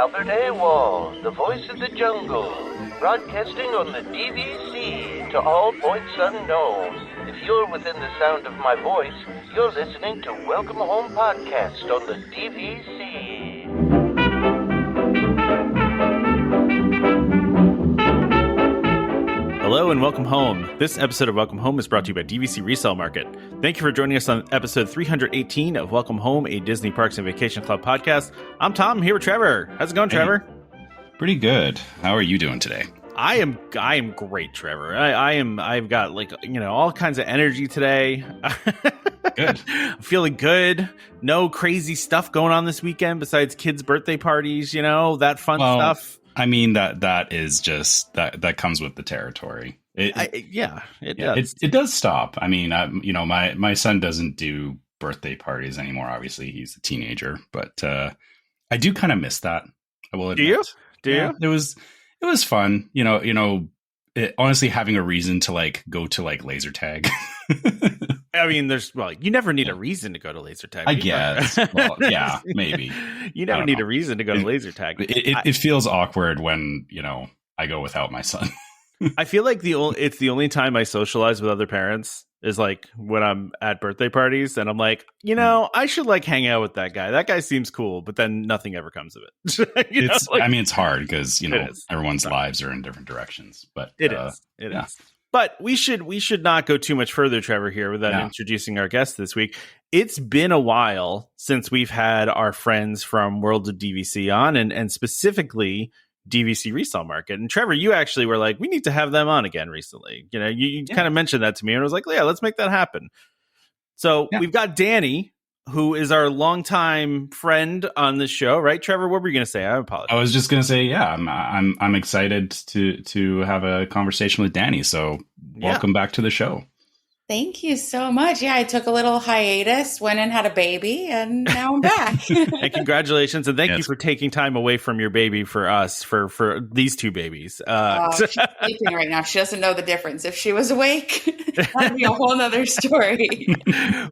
Albert AWOL, the voice of the jungle, broadcasting on the DVC to all points unknown. If you're within the sound of my voice, you're listening to Welcome Home Podcast on the DVC. Hello and welcome home. This episode of Welcome Home is brought to you by DVC Resale Market. Thank you for joining us on episode 318 of Welcome Home, a Disney Parks and Vacation Club podcast. I'm Tom. I'm here with Trevor. How's it going, Trevor? Pretty good. How are you doing today? I am great, Trevor. I've got all kinds of energy today. Good. I'm feeling good. No crazy stuff going on this weekend besides kids' birthday parties, that fun stuff. I mean, that is just that comes with the territory. It does. It does stop. I mean, my son doesn't do birthday parties anymore. Obviously, he's a teenager, but I do kind of miss that. I will admit. Do you? It was fun. Honestly, having a reason to go to laser tag. I mean, you never need a reason to go to laser tag. I guess. Well, yeah, maybe. You never need a reason to go to laser tag. It feels awkward when, I go without my son. I feel like it's the only time I socialize with other parents is when I'm at birthday parties and I'm like, I should hang out with that guy. That guy seems cool, but then nothing ever comes of it. It's hard because, everyone's lives are in different directions, but it is. But we should not go too much further, Trevor, here without introducing our guest this week. It's been a while since we've had our friends from World of DVC on, and specifically DVC Resale Market. And Trevor, you actually were like, we need to have them on again recently. You kind of mentioned that to me, and I was like, yeah, let's make that happen. So we've got Dani, who is our longtime friend on this show, right? Trevor, what were you going to say? I apologize. I was just going to say, I'm excited to have a conversation with Dani. So welcome back to the show. Thank you so much. Yeah, I took a little hiatus, went and had a baby, and now I'm back. And congratulations, and thank you for taking time away from your baby for us, for these two babies. She's sleeping right now. She doesn't know the difference. If she was awake, that'd be a whole nother story.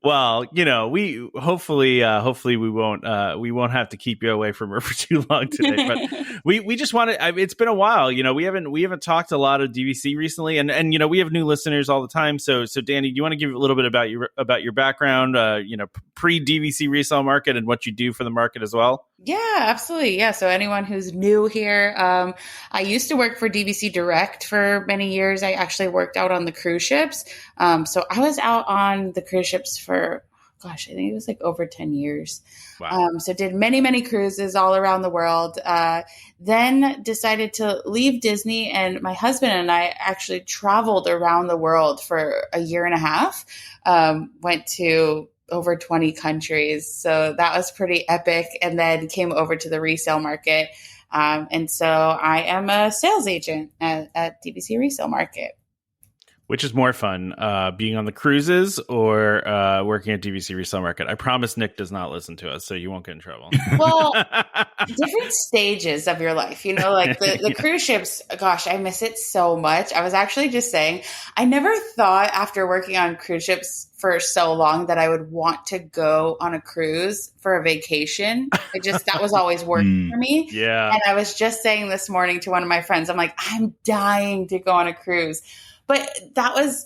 Well, we hopefully we won't have to keep you away from her for too long today. But we just wanted. It's been a while. We haven't talked a lot of DVC recently, and we have new listeners all the time. So Dani, do you want to give a little bit about your background, pre DVC Resale Market and what you do for the market as well? Yeah, absolutely. Yeah. So anyone who's new here, I used to work for DVC Direct for many years. I actually worked out on the cruise ships. So I was out on the cruise ships for, I think it was over 10 years. Wow. So did many, many cruises all around the world. Then decided to leave Disney, and my husband and I actually traveled around the world for a year and a half. Went to over 20 countries. So that was pretty epic. And then came over to the resale market. And so I am a sales agent at DVC Resale Market. Which is more fun, being on the cruises or working at DVC Resale Market? I promise Nick does not listen to us, so you won't get in trouble. Well, different stages of your life, the cruise ships, gosh, I miss it so much. I was actually just saying, I never thought after working on cruise ships for so long that I would want to go on a cruise for a vacation. That was always work for me. Yeah. And I was just saying this morning to one of my friends, I'm like, I'm dying to go on a cruise. But that was,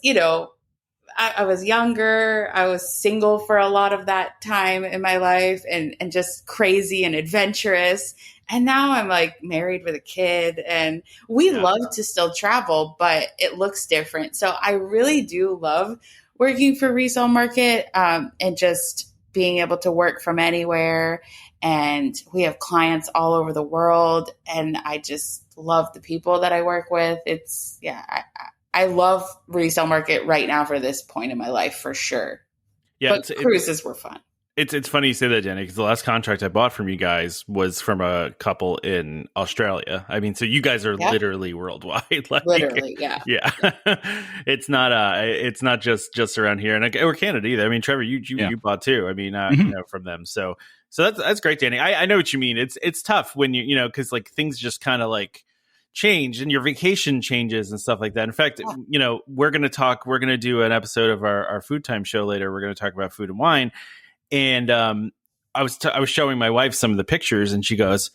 I was younger. I was single for a lot of that time in my life and just crazy and adventurous. And now I'm married with a kid, and we love to still travel, but it looks different. So I really do love working for Resale Market and just being able to work from anywhere. And we have clients all over the world. And I just love the people that I work with. I love Resale Market right now for this point in my life, for sure. Yeah, but cruises were fun. It's funny you say that, Dani, because the last contract I bought from you guys was from a couple in Australia. I mean, so you guys are literally worldwide. Literally, yeah. Yeah. It's not just around here, or Canada either. I mean, Trevor, you bought too. I mean, from them. So that's great, Dani. I know what you mean. It's tough when because things just kind of change and your vacation changes and stuff like that. In fact, we're going to do an episode of our food time show later. We're going to talk about food and wine. And I was showing my wife some of the pictures, and she goes,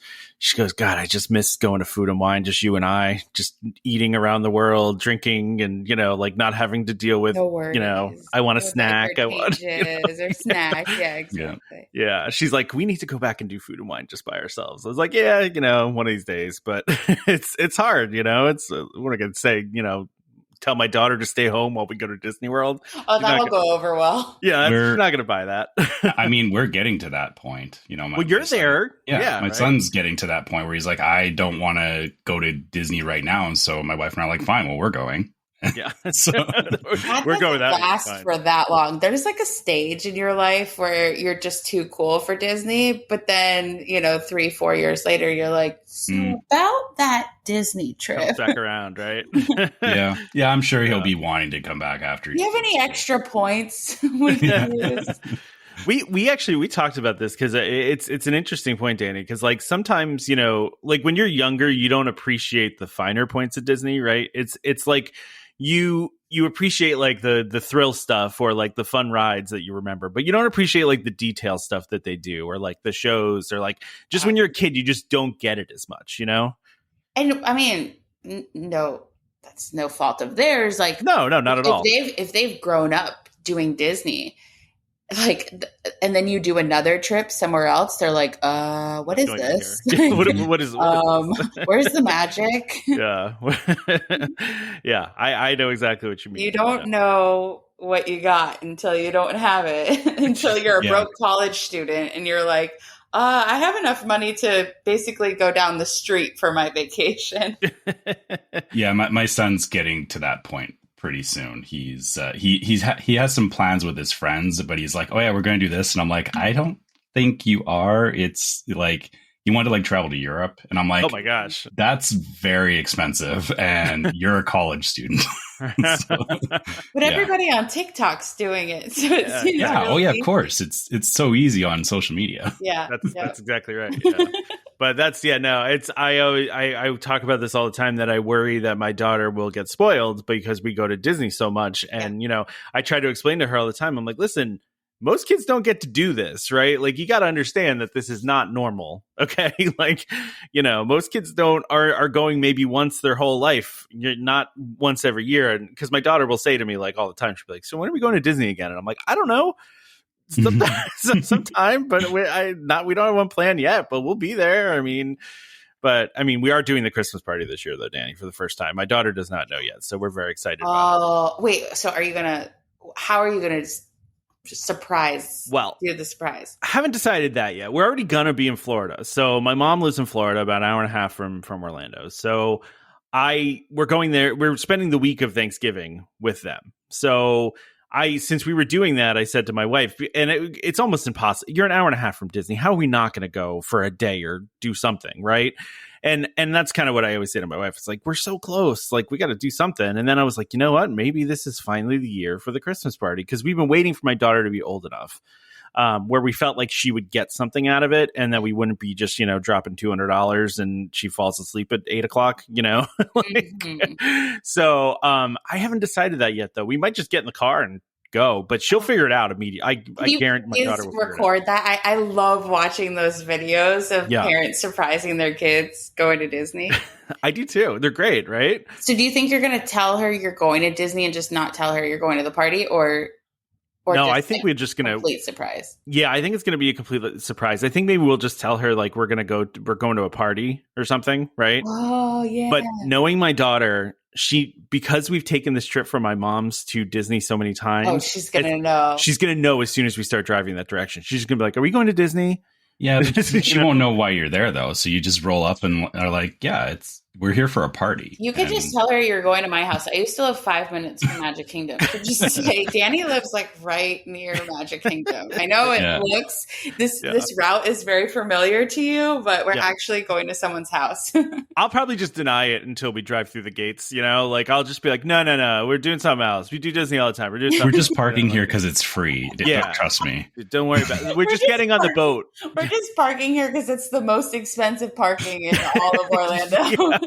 God, I just miss going to Food and Wine, just you and I, just eating around the world, drinking, and like not having to deal with, I want a snack, I want or snack, yeah, exactly. Yeah, she's like, we need to go back and do Food and Wine just by ourselves. I was like, yeah, one of these days, but it's hard, it's what am I gonna say, tell my daughter to stay home while we go to Disney World. Oh, that'll go over well. Yeah, you're not going to buy that. I mean, we're getting to that point. You're there. Yeah, my son's getting to that point where he's like, I don't want to go to Disney right now. And so my wife and I are like, fine, well, we're going. Yeah. So we're going that last for that long. There's like a stage in your life where you're just too cool for Disney, but then 3-4 years later you're like, about that Disney trip. Comes back around, right? Yeah, I'm sure he'll be wanting to come back after. Do you have any extra points? We talked about this because it's an interesting point, Dani, because like sometimes like when you're younger you don't appreciate the finer points of Disney, right? It's like you appreciate like the thrill stuff or like the fun rides that you remember, but you don't appreciate like the detail stuff that they do or like the shows or like just when you're a kid you just don't get it as much, And I mean, no, that's no fault of theirs. Like no, not at all. If they've grown up doing Disney, like, and then you do another trip somewhere else, they're like, what is this? what is where's the magic? Yeah. Yeah. I know exactly what you mean. You don't know what you got until you don't have it, until you're a broke college student and you're like, I have enough money to basically go down the street for my vacation. Yeah. My son's getting to that point pretty soon. He has some plans with his friends, but he's like, oh yeah, we're going to do this. And I'm like, I don't think you are. It's like, you want to like travel to Europe. And I'm like, oh my gosh, that's very expensive. And you're a college student. But everybody on TikTok's doing it. So Oh yeah, of course. It's so easy on social media. Yeah. That's exactly right. Yeah. But I talk about this all the time that I worry that my daughter will get spoiled because we go to Disney so much. And, I try to explain to her all the time. I'm like, listen, most kids don't get to do this, right? Like, you got to understand that this is not normal. Okay. Like, most kids are going maybe once their whole life, not once every year. And because my daughter will say to me like all the time, she'll be like, so when are we going to Disney again? And I'm like, I don't know. Sometime, but we don't have one plan yet, but we'll be there. I mean, we are doing the Christmas party this year though, Dani, for the first time. My daughter does not know yet, so we're very excited about it. Wait, so how are you gonna surprise? Well, do the surprise. I haven't decided that yet. We're already gonna be in Florida. So my mom lives in Florida, about an hour and a half from Orlando. So we're going there. We're spending the week of Thanksgiving with them. So since we were doing that, I said to my wife, and it's almost impossible. You're an hour and a half from Disney. How are we not going to go for a day or do something, right? And that's kind of what I always say to my wife. It's like, we're so close. Like, we got to do something. And then I was like, you know what? Maybe this is finally the year for the Christmas party, because we've been waiting for my daughter to be old enough where we felt like she would get something out of it and that we wouldn't be just, dropping $200 and she falls asleep at 8:00, So I haven't decided that yet, though. We might just get in the car and go, but she'll figure it out immediately. I guarantee my daughter will record that. I love watching those videos of parents surprising their kids going to Disney. I do too. They're great, right? So do you think you're going to tell her you're going to Disney and just not tell her you're going to the party, or no, I think we're just going to complete surprise. Yeah, I think it's going to be a complete surprise. I think maybe we'll just tell her like we're going to a party or something, right? Oh, yeah. But knowing my daughter, because we've taken this trip from my mom's to Disney so many times, she's going to know. She's going to know as soon as we start driving that direction. She's just going to be like, "Are we going to Disney?" Yeah, she won't know why you're there though. So you just roll up and are like, "Yeah, we're here for a party." You could just tell her you're going to my house. I used to live 5 minutes from Magic Kingdom. So just say, Dani lives like right near Magic Kingdom. I know this route is very familiar to you, but we're actually going to someone's house. I'll probably just deny it until we drive through the gates. Like I'll just be like, no, we're doing something else. We do Disney all the time. We're just parking here because it's free. Don't trust me. Don't worry about it. We're just getting on the boat. We're just parking here because it's the most expensive parking in all of Orlando.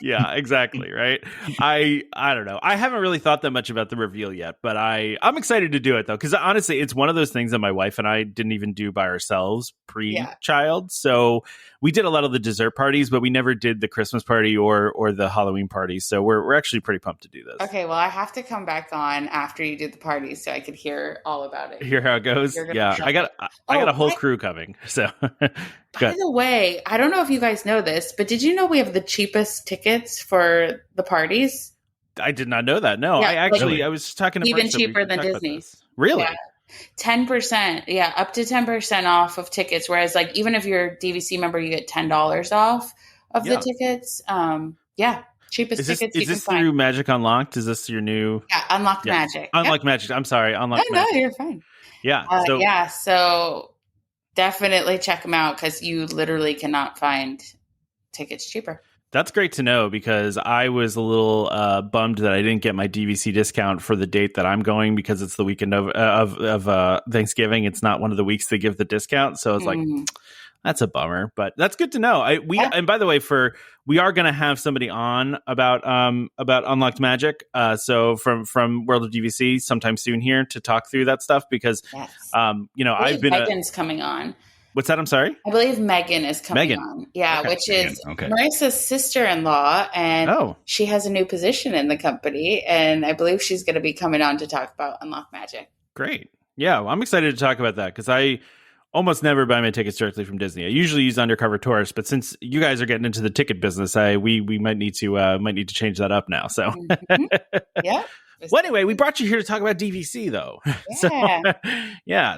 Yeah, exactly. Right. I don't know. I haven't really thought that much about the reveal yet, but I'm excited to do it though. Cause honestly, it's one of those things that my wife and I didn't even do by ourselves pre-child. So we did a lot of the dessert parties, but we never did the Christmas party or the Halloween party. So we're actually pretty pumped to do this. Okay. Well, I have to come back on after you do the party so I could hear all about it. Hear how it goes. Yeah. I got a whole crew coming. So by the way, I don't know if you guys know this, but did you know we have the cheapest tickets for the parties? I did not know that. No, I was talking to even cheaper than Disney's. Really? Yeah. 10%. Yeah. Up to 10% off of tickets. Whereas like, even if you're a DVC member, you get $10 off of the tickets. Cheapest tickets. Is this through Magic Unlocked? Is this your new? Yeah. Unlocked Magic. Unlocked Magic. I'm sorry. Unlocked Magic. No, you're fine. Yeah. So definitely check them out because you literally cannot find tickets cheaper. That's great to know because I was a little bummed that I didn't get my DVC discount for the date that I'm going because it's the weekend of Thanksgiving. It's not one of the weeks they give the discount. So I was like, that's a bummer, but that's good to know. And by the way, we are going to have somebody on about Unlocked Magic. So from World of DVC sometime soon here to talk through that stuff because, I've been Megan's coming on. What's that? I'm sorry? I believe Megan is coming on. Yeah, okay. Which is Marissa's sister-in-law, and she has a new position in the company, and I believe she's going to be coming on to talk about Unlock Magic. Great. Yeah, well, I'm excited to talk about that because I almost never buy my tickets directly from Disney. I usually use Undercover Tourist, but since you guys are getting into the ticket business, we might need to change that up now. So yeah. Well, anyway, we brought you here to talk about DVC, though.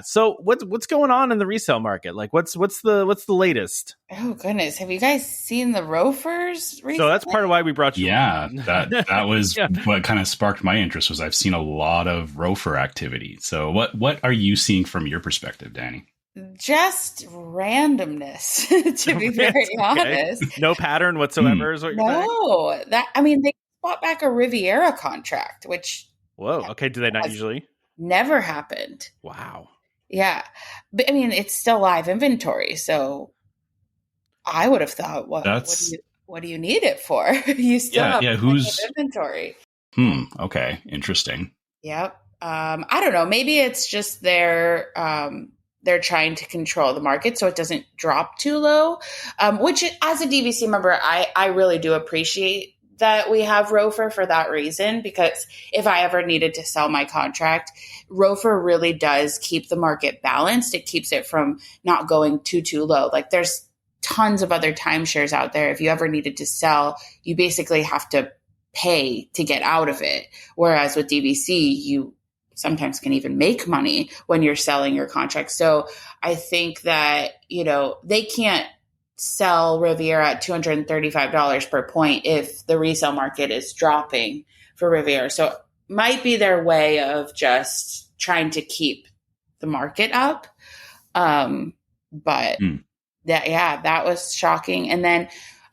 So what's going on in the resale market? Like, what's the latest? Oh goodness, have you guys seen the ROFRs recently? So that's part of why we brought you. Yeah, that was what kind of sparked my interest. Was I've seen a lot of ROFR activity. So what are you seeing from your perspective, Dani? Just randomness, to be very honest. No pattern whatsoever is what you're saying? They bought back a Riviera contract, which okay, do they not usually? Never happened. Wow. Yeah, but it's still live inventory, so I would have thought, what do you need it for? You still have who's inventory. Okay, interesting. Yep. I don't know. Maybe it's just they're trying to control the market so it doesn't drop too low. Which, as a DVC member, I really do appreciate that we have ROFR for that reason, because if I ever needed to sell my contract, ROFR really does keep the market balanced. It keeps it from not going too low. Like, there's tons of other timeshares out there. If you ever needed to sell, you basically have to pay to get out of it. Whereas with DVC, you sometimes can even make money when you're selling your contract. So I think that, they can't sell Riviera at $235 per point if the resale market is dropping for Riviera. So it might be their way of just trying to keep the market up. But that was shocking. And then,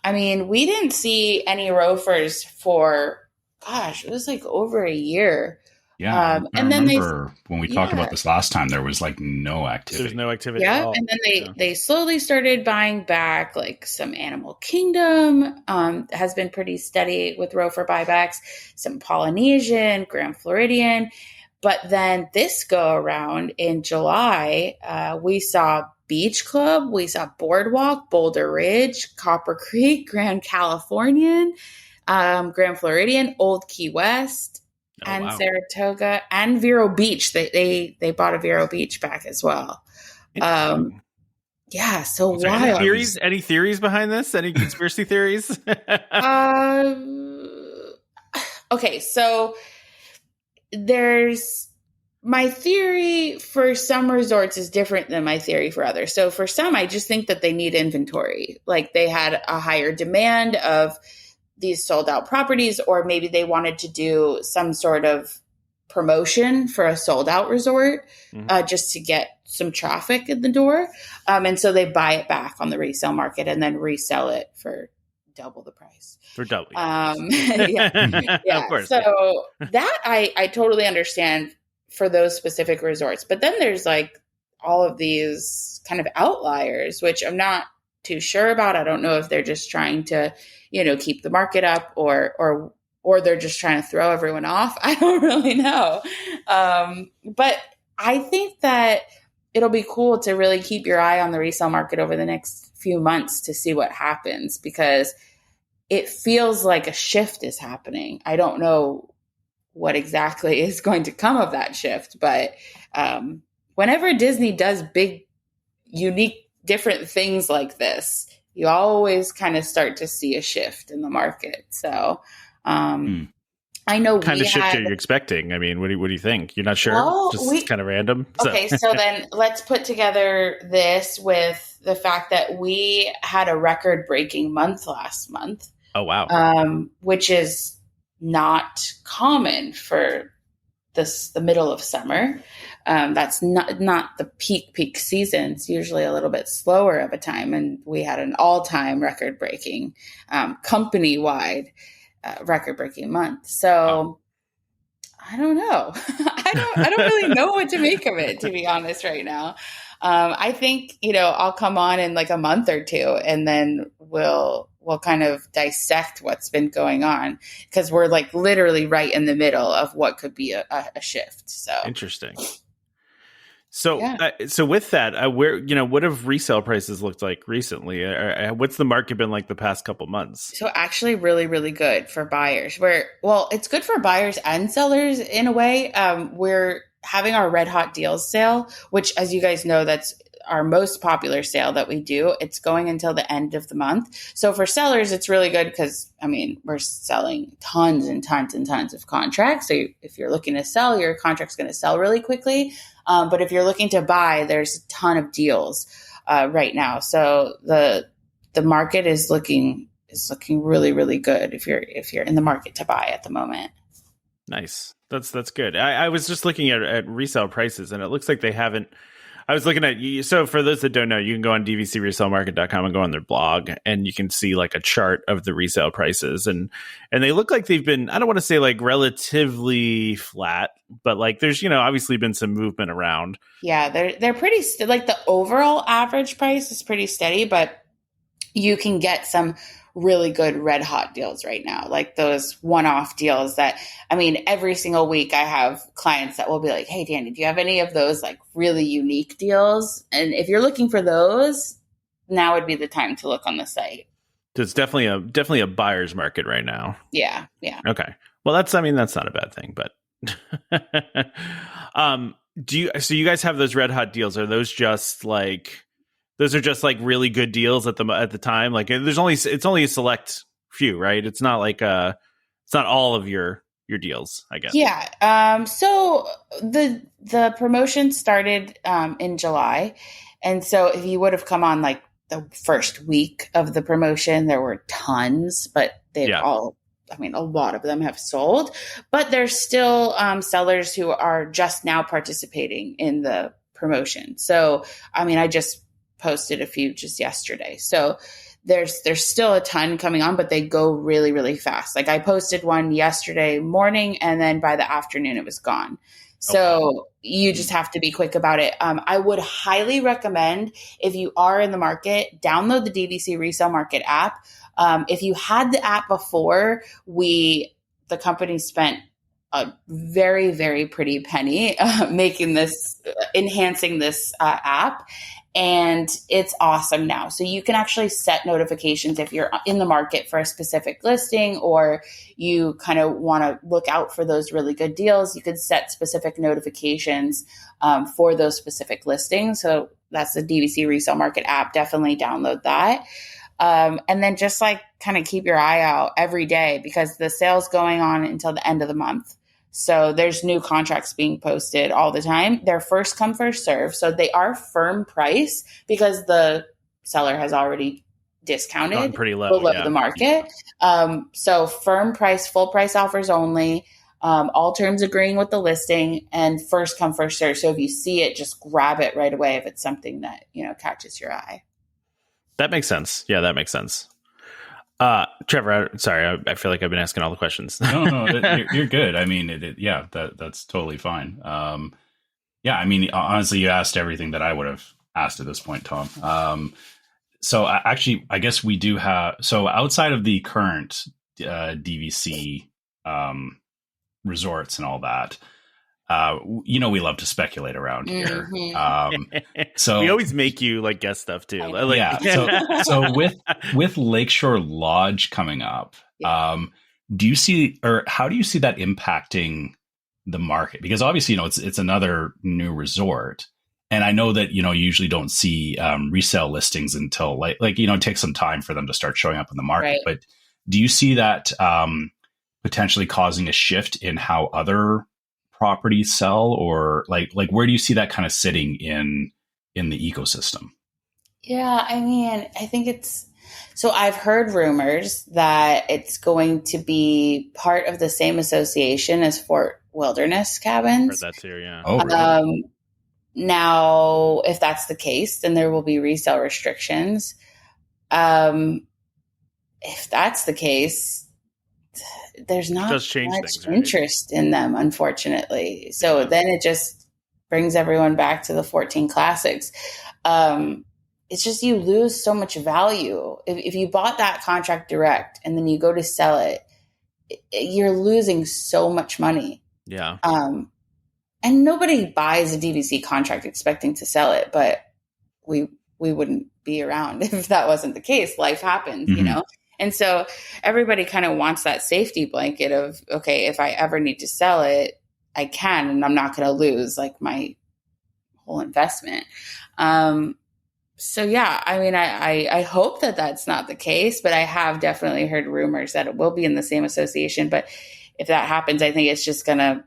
we didn't see any ROFRs for, it was like over a year. Yeah, I remember when we talked about this last time, there was like no activity. There's no activity at all. And then they slowly started buying back, like some Animal Kingdom has been pretty steady with ROFR buybacks, some Polynesian, Grand Floridian. But then this go around in July, we saw Beach Club, we saw Boardwalk, Boulder Ridge, Copper Creek, Grand Californian, Grand Floridian, Old Key West. Saratoga and Vero Beach. They bought a Vero Beach back as well. So wild. Any theories behind this? Any conspiracy theories? Okay, so there's my theory for some resorts is different than my theory for others. So for some, I just think that they need inventory. Like, they had a higher demand of these sold out properties, or maybe they wanted to do some sort of promotion for a sold out resort, just to get some traffic in the door. And so they buy it back on the resale market and then resell it for double the price. For double. Yeah. Of course. So that I totally understand for those specific resorts. But then there's like all of these kind of outliers, which I'm not too sure about. I don't know if they're just trying to, keep the market up or they're just trying to throw everyone off. I don't really know. But I think that it'll be cool to really keep your eye on the resale market over the next few months to see what happens, because it feels like a shift is happening. I don't know what exactly is going to come of that shift, but whenever Disney does big, unique, different things like this, you always kind of start to see a shift in the market. So I know kind of shift you're expecting. I mean, what do you think? You're not sure? Well, just kind of random. Okay, so then let's put together this with the fact that we had a record-breaking month last month. Oh wow! Which is not common for the middle of summer. That's not the peak season. It's usually a little bit slower of a time, and we had an all-time record-breaking, company-wide record-breaking month. So I don't know. I don't really know what to make of it, to be honest, right now. I think, I'll come on in like a month or two, and then we'll kind of dissect what's been going on, because we're like literally right in the middle of what could be a shift. So interesting. So, so with that, what have resale prices looked like recently? What's the market been like the past couple months? So actually really, really good for buyers. It's good for buyers and sellers in a way. We're having our Red Hot Deals sale, which, as you guys know, that's our most popular sale that we do. It's going until the end of the month. So for sellers, it's really good because, we're selling tons and tons and tons of contracts. So if you're looking to sell, your contract's going to sell really quickly. But if you're looking to buy, there's a ton of deals right now. So the market is looking really, really good if you're in the market to buy at the moment. Nice. That's good. I was just looking at resale prices, and it looks like they haven't. I was looking at, so for those that don't know, you can go on dvcresalemarket.com and go on their blog, and you can see like a chart of the resale prices, and they look like they've been, I don't want to say like relatively flat, but like there's, obviously been some movement around. Yeah, they're pretty, like the overall average price is pretty steady, but you can get some really good red hot deals right now, like those one-off deals that, every single week I have clients that will be like, hey, Dani, do you have any of those like really unique deals? And if you're looking for those, now would be the time to look on the site. So it's definitely a buyer's market right now. Yeah. Yeah. Okay. Well, that's not a bad thing, but so you guys have those red hot deals. Are those just like, those are just like really good deals at the time? Like it's only a select few, right? It's not like it's not all of your deals, I guess. Yeah. So the promotion started in July. And so if you would have come on like the first week of the promotion, there were tons, but they've all, a lot of them have sold, but there's still sellers who are just now participating in the promotion. So, I just posted a few just yesterday. So there's still a ton coming on, but they go really, really fast. Like I posted one yesterday morning, and then by the afternoon it was gone. So you just have to be quick about it. I would highly recommend, if you are in the market, download the DVC Resale Market app. If you had the app before, the company spent a very, very pretty penny enhancing this app. And it's awesome now. So you can actually set notifications if you're in the market for a specific listing, or you kind of want to look out for those really good deals. You could set specific notifications for those specific listings. So that's the DVC Resale Market app. Definitely download that. And then just like kind of keep your eye out every day, because the sale's going on until the end of the month. So there's new contracts being posted all the time. They're first come, first serve. So they are firm price because the seller has already discounted pretty low, below the market. So firm price, full price offers only, all terms agreeing with the listing, and first come, first serve. So if you see it, just grab it right away if it's something that, catches your eye. That makes sense. Yeah, that makes sense. Trevor, sorry, I feel like I've been asking all the questions. No, you're good. That's totally fine. Honestly, you asked everything that I would have asked at this point, Tom. So actually, I guess we do have, so outside of the current DVC resorts and all that, we love to speculate around here. So we always make you like guess stuff too. So with Lakeshore Lodge coming up, do you see, or how do you see that impacting the market? Because obviously, it's another new resort. And I know that, you usually don't see resale listings until like it takes some time for them to start showing up in the market. Right. But do you see that potentially causing a shift in how other properties sell, or like where do you see that kind of sitting in the ecosystem? Yeah, I mean, I think so I've heard rumors that it's going to be part of the same association as Fort Wilderness Cabins. Heard that too, yeah. Oh, really? Now, if that's the case, then there will be resale restrictions. If that's the case, there's not much interest in them, unfortunately. So then it just brings everyone back to the 14 Classics. It's just you lose so much value. If you bought that contract direct and then you go to sell it, you're losing so much money. Yeah. And nobody buys a DVC contract expecting to sell it, but we wouldn't be around if that wasn't the case. Life happens, And so everybody kind of wants that safety blanket of, okay, if I ever need to sell it, I can, and I'm not going to lose like my whole investment. So yeah, I mean, I hope that that's not the case, but I have definitely heard rumors that it will be in the same association. But if that happens, I think it's just going to,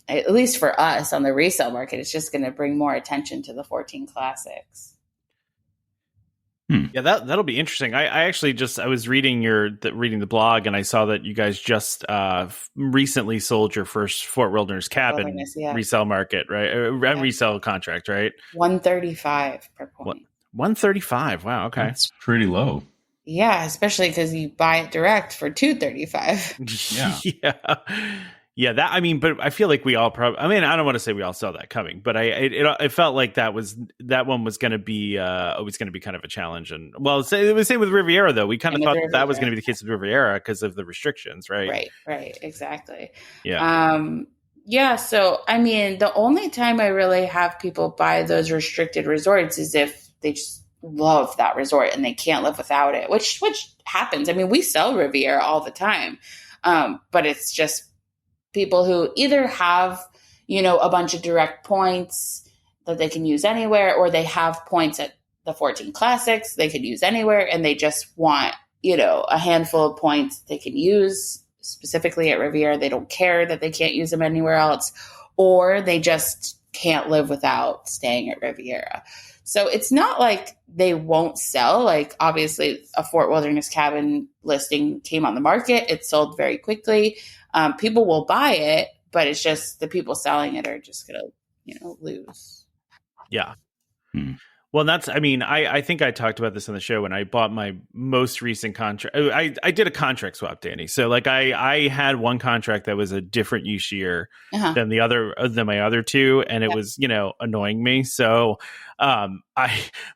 at least for us on the resale market, it's just going to bring more attention to the 14 Classics. Yeah, that'll be interesting. I actually I was reading the blog, and I saw that you guys just recently sold your first Fort Wilderness Cabin resale market, right? Resale contract, right? $135 per point. $135. Wow. Okay, that's pretty low. Yeah, especially because you buy it direct for $235. Yeah, that, I mean, but I feel like we all probably, I mean, I don't want to say we all saw that coming, but it felt like that one was going to be always going to be kind of a challenge. And it was the same with Riviera, though. We kind of thought that was going to be the case with Riviera because of the restrictions, right? Right, exactly. Yeah. So I mean, the only time I really have people buy those restricted resorts is if they just love that resort and they can't live without it, which happens. I mean, we sell Riviera all the time, but it's just people who either have, a bunch of direct points that they can use anywhere, or they have points at the 14 Classics they could use anywhere, and they just want, a handful of points they can use specifically at Riviera. They don't care that they can't use them anywhere else, or they just can't live without staying at Riviera. So it's not like they won't sell. Like, obviously, a Fort Wilderness Cabin listing came on the market. It sold very quickly. People will buy it, but it's just the people selling it are just going to, lose. Yeah. Well, I think I talked about this on the show when I bought my most recent contract. I did a contract swap, Dani. So like I had one contract that was a different use year than my other two. And it was, annoying me. So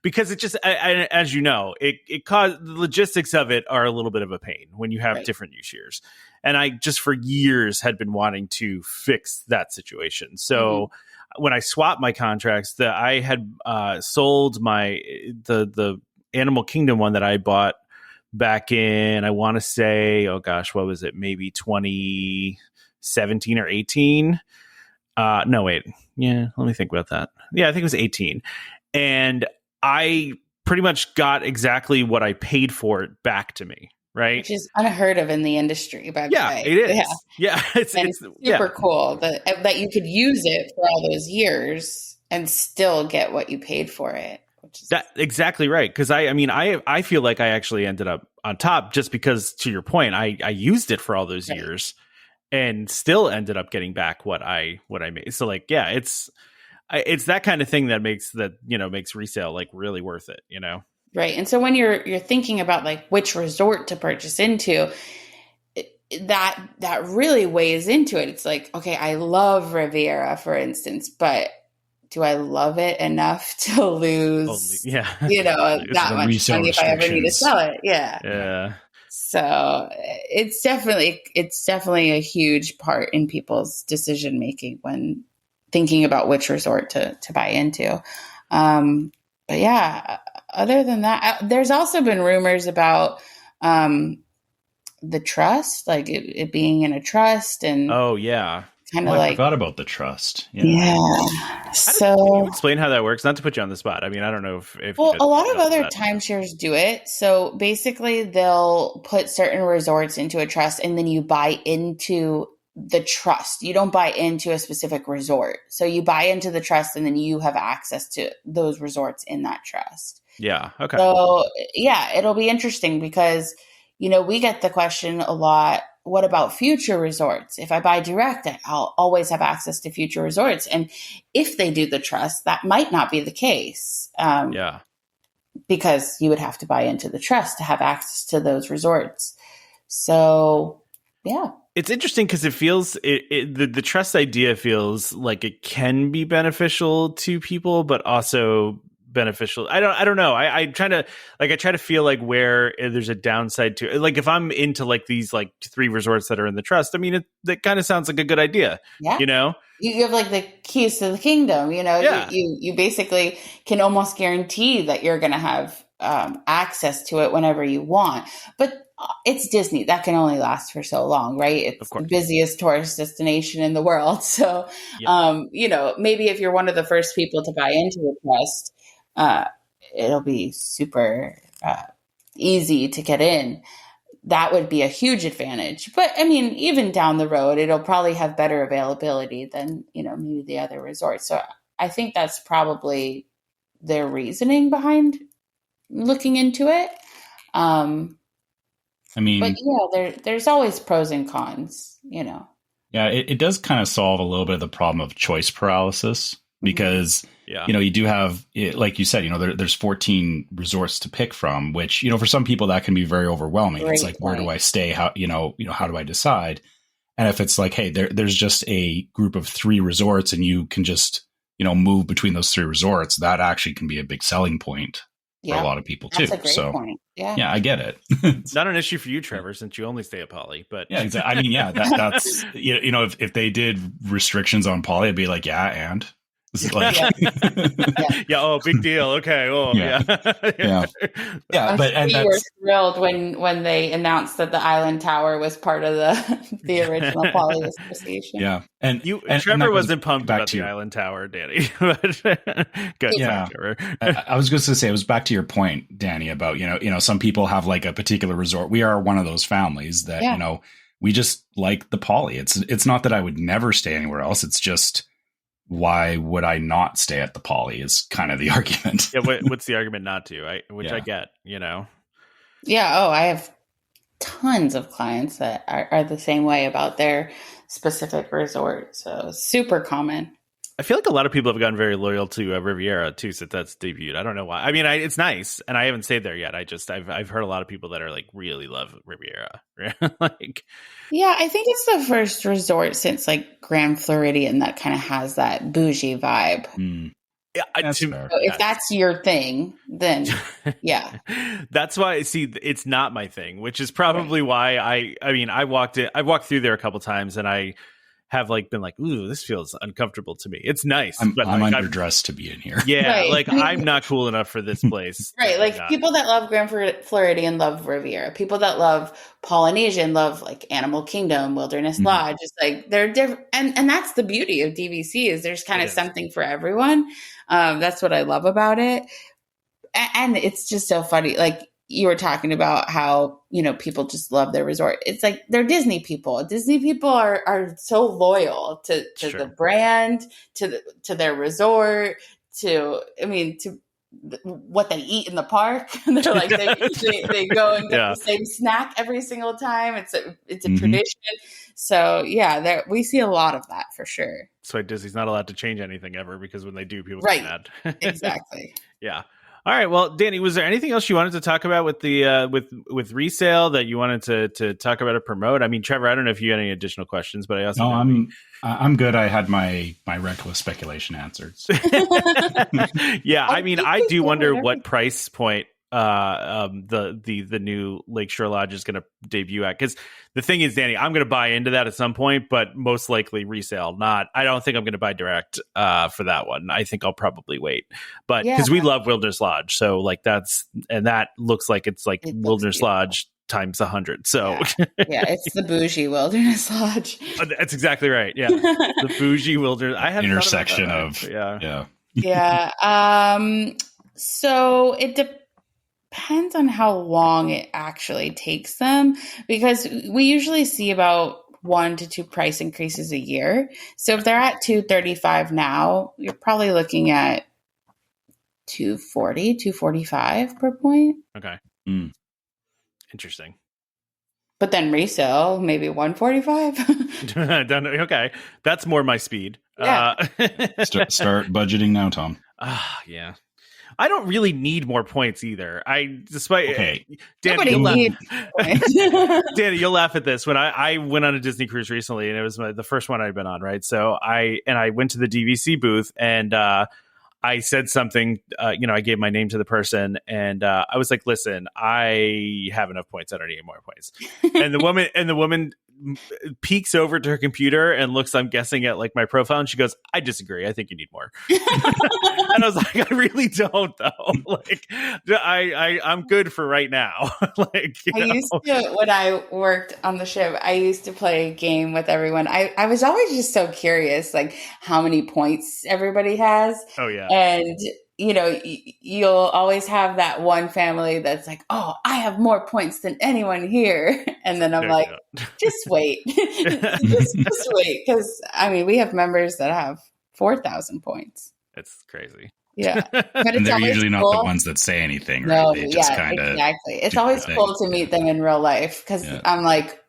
because it just, as you know, it caused, the logistics of it are a little bit of a pain when you have different use years. And I just for years had been wanting to fix that situation. So when I swapped my contracts, I had sold the Animal Kingdom one that I bought back in, I want to say, oh gosh, what was it? Maybe 2017 or 18. No, wait. Yeah, let me think about that. Yeah, I think it was 18. And I pretty much got exactly what I paid for it back to me. Right. Which is unheard of in the industry, by the way. It is. Yeah. It's super cool that you could use it for all those years and still get what you paid for it. That's exactly right. Because I feel like I actually ended up on top just because, to your point, I used it for all those years and still ended up getting back what I made. So like, yeah, it's that kind of thing that makes resale like really worth it, Right. And so when you're thinking about like which resort to purchase into, that really weighs into it. It's like, okay, I love Riviera, for instance, but do I love it enough to lose, that much money if I ever need to sell it? Yeah. Yeah. So it's definitely a huge part in people's decision making when thinking about which resort to buy into. But yeah, other than that, there's also been rumors about the trust, like it being in a trust, and kind of I forgot about the trust. Yeah. Can you explain how that works? Not to put you on the spot. I mean, I don't know if well, a lot of other timeshares do it. So basically, they'll put certain resorts into a trust, and then you buy into the trust. You don't buy into a specific resort. So you buy into the trust, and then you have access to those resorts in that trust. Yeah. Okay. So yeah, it'll be interesting because, we get the question a lot. What about future resorts? If I buy direct, I'll always have access to future resorts. And if they do the trust, that might not be the case. Because you would have to buy into the trust to have access to those resorts. So, yeah. It's interesting because it feels the trust idea feels like it can be beneficial to people, but also beneficial. I don't know. I try to feel like where there's a downside to it. Like if I'm into like these like 3 resorts that are in the trust, I mean, that kind of sounds like a good idea. Yeah. You have like the keys to the kingdom, you basically can almost guarantee that you're going to have access to it whenever you want. But it's Disney. That can only last for so long, right? It's the busiest tourist destination in the world. So, maybe if you're one of the first people to buy into the trust, it'll be super easy to get in. That would be a huge advantage. But I mean, even down the road, it'll probably have better availability than, maybe the other resorts. So I think that's probably their reasoning behind looking into it. But there's always pros and cons, Yeah, it does kind of solve a little bit of the problem of choice paralysis. Because, you do have, like you said, there's 14 resorts to pick from, which, for some people that can be very overwhelming. Great it's like, point. Where do I stay? How, how do I decide? And if it's like, hey, there's just a group of 3 resorts and you can just, move between those 3 resorts, that actually can be a big selling point for a lot of people too. That's a great point. Yeah, I get it. It's not an issue for you, Trevor, since you only stay at Poly. But yeah, exactly. I mean, that's if they did restrictions on Poly, I'd be like, and. Like, oh, big deal. Okay. Oh, yeah. But we were thrilled when they announced that the Island Tower was part of the original Poly Association. Yeah, and Trevor wasn't pumped about the Island Tower, Dani. Good. Yeah, Trevor. I was just going to say, it was back to your point, Dani, about some people have like a particular resort. We are one of those families that we just like the Poly. It's not that I would never stay anywhere else. It's just, why would I not stay at the Poly is kind of the argument. Yeah, what's the argument not to? I get, Yeah, I have tons of clients that are the same way about their specific resort. So super common. I feel like a lot of people have gotten very loyal to Riviera too since that's debuted. I don't know why. I mean, it's nice, and I haven't stayed there yet. I've heard a lot of people that are like really love Riviera. Yeah, I think it's the first resort since like Grand Floridian that kind of has that bougie vibe. Yeah, so if that's your thing, then yeah, that's why. See, it's not my thing, which is probably why I walked through there a couple times, and I have like been like, ooh, this feels uncomfortable to me. It's nice, but I'm underdressed to be in here. Yeah, right. Like I'm not cool enough for this place. Right, like people that love Grand Floridian love Riviera. People that love Polynesian love like Animal Kingdom, Wilderness Lodge. It's like they're different, and that's the beauty of DVC is there's kind of something for everyone. That's what I love about it, and it's just so funny. Like you were talking about how, people just love their resort. It's like they're Disney people. Disney people are so loyal to the brand, to their resort, to what they eat in the park. They're like, they go and get the same snack every single time. It's a tradition. So yeah, we see a lot of that for sure. That's why Disney's not allowed to change anything ever, because when they do, people get mad. Exactly. Yeah. All right. Well, Dani, was there anything else you wanted to talk about with the with resale that you wanted to talk about or promote? I mean, Trevor, I don't know if you had any additional questions, but I also I'm good. I had my reckless speculation answered. So. Yeah, I mean, I do wonder what price point the new Lakeshore Lodge is going to debut at, because the thing is, Dani, I'm going to buy into that at some point, but most likely resale. I don't think I'm going to buy direct for that one. I think I'll probably wait, but because we love Wilderness Lodge, so like that looks like it's like Wilderness Lodge times 100. So it's the bougie Wilderness Lodge. That's exactly right. Yeah, the bougie Wilderness. I had intersection of So it depends on how long it actually takes them, because we usually see about 1 to 2 price increases a year. So if they're at $235 now, you're probably looking at $240, $245 per point. Okay. Interesting. But then resale, maybe $145. Don't know. Okay. That's more my speed. Yeah. Start budgeting now, Tom. Yeah. I don't really need more points either. Dani, you'll laugh at this. When I went on a Disney cruise recently, and it was the first one I'd been on, right? So I went to the DVC booth, and I said something, I gave my name to the person, and I was like, listen, I have enough points. I don't need any more points. And the woman peeks over to her computer and looks, I'm guessing, at like my profile, and she goes, I disagree. I think you need more. And I was like, I really don't, though. Like, I'm good for right now. Like, when I worked on the ship, I used to play a game with everyone. I was always just so curious, like how many points everybody has. Oh yeah. And you'll always have that one family that's like, oh, I have more points than anyone here. And then I'm like, just wait. just wait. Because, I mean, we have members that have 4,000 points. It's crazy. Yeah. But and they're usually not the ones that say anything, right? No, they just kind of exactly. It's always cool to meet them in real life, because I'm like,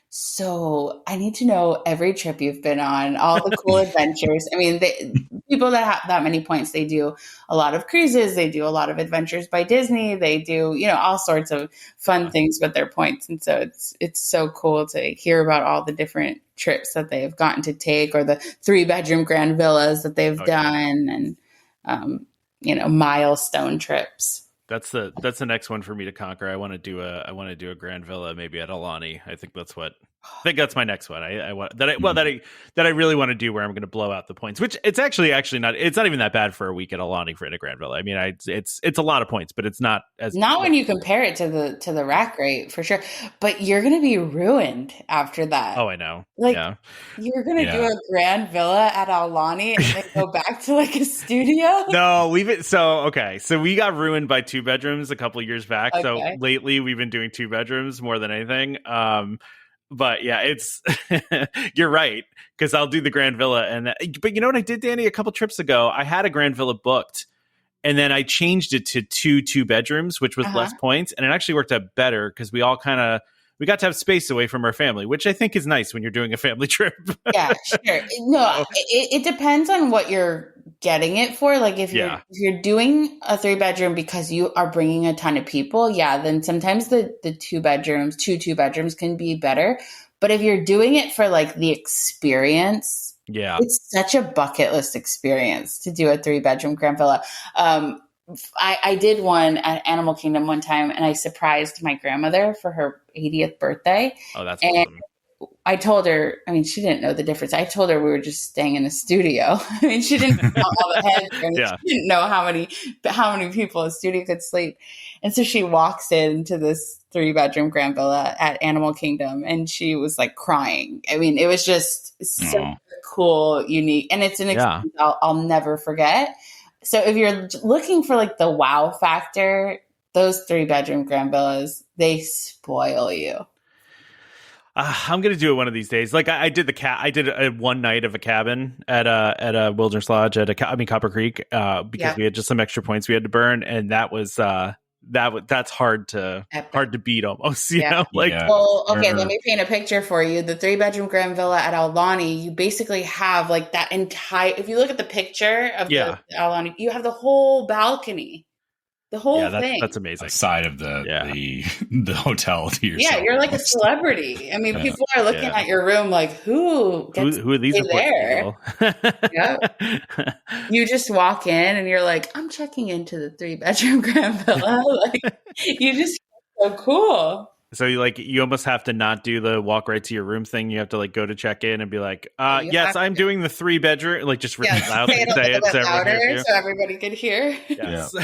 so I need to know every trip you've been on, all the cool adventures. I mean, people that have that many points, they do a lot of cruises. They do a lot of adventures by Disney. They do, all sorts of fun things with their points. And so it's so cool to hear about all the different trips that they've gotten to take, or the 3-bedroom grand villas that they've done, and, milestone trips. That's the next one for me to conquer. I want to do a grand villa, maybe at Alani. I think that's my next one. That I really want to do, where I'm going to blow out the points. Which it's actually not. It's not even that bad for a week at Alani for in a grand villa. I mean, it's a lot of points, but it's not when you compare it to the rack rate, for sure. But you're going to be ruined after that. Oh, I know. You're going to do a grand villa at Alani and then go back to like a studio. No, leave it. So we got ruined by 2 bedrooms a couple of years back. Okay. So lately we've been doing 2 bedrooms more than anything. But yeah, it's you're right, because I'll do the grand villa, but you know what I did, Dani? A couple trips ago, I had a grand villa booked, and then I changed it to 2 bedrooms, which was less points, and it actually worked out better, because we all we got to have space away from our family, which I think is nice when you're doing a family trip. Yeah, sure. No, it depends on what you're getting it for. Like if you're doing a 3-bedroom because you are bringing a ton of people, then sometimes the 2 bedrooms can be better. But if you're doing it for like the experience, it's such a bucket list experience to do a 3-bedroom grand villa. I did one at Animal Kingdom one time, and I surprised my grandmother for her 80th birthday. Oh, that's awesome. I told her, I mean, she didn't know the difference. I told her we were just staying in a studio. I mean, she didn't know all the heads. She didn't know how many people a studio could sleep. And so she walks into this 3-bedroom grand villa at Animal Kingdom, and she was like crying. I mean, it was just so cool, unique, and it's an experience I'll never forget. So if you're looking for like the wow factor, those 3-bedroom grand villas, they spoil you. I'm gonna do it one of these days. Like I did I did a one night of a cabin at a Wilderness Lodge Copper Creek, because we had just some extra points we had to burn, and that was that's hard to beat almost. You know, like well, okay, let me paint a picture for you. The 3-bedroom grand villa at Alani, you basically have like that entire. If you look at the picture of the Alani, you have the whole balcony. The whole thing. That's amazing. Aside of the hotel to yourself. Yeah, you're like a celebrity. I mean, people are looking at your room like, who are these there? You just walk in and you're like, I'm checking into the 3-bedroom grand villa. Like, you just feel so cool. So you almost have to not do the walk right to your room thing. You have to go to check in and be like, yes, I'm doing the 3-bedroom. Like just really loud. Say it a little bit louder so everybody could hear. Yes.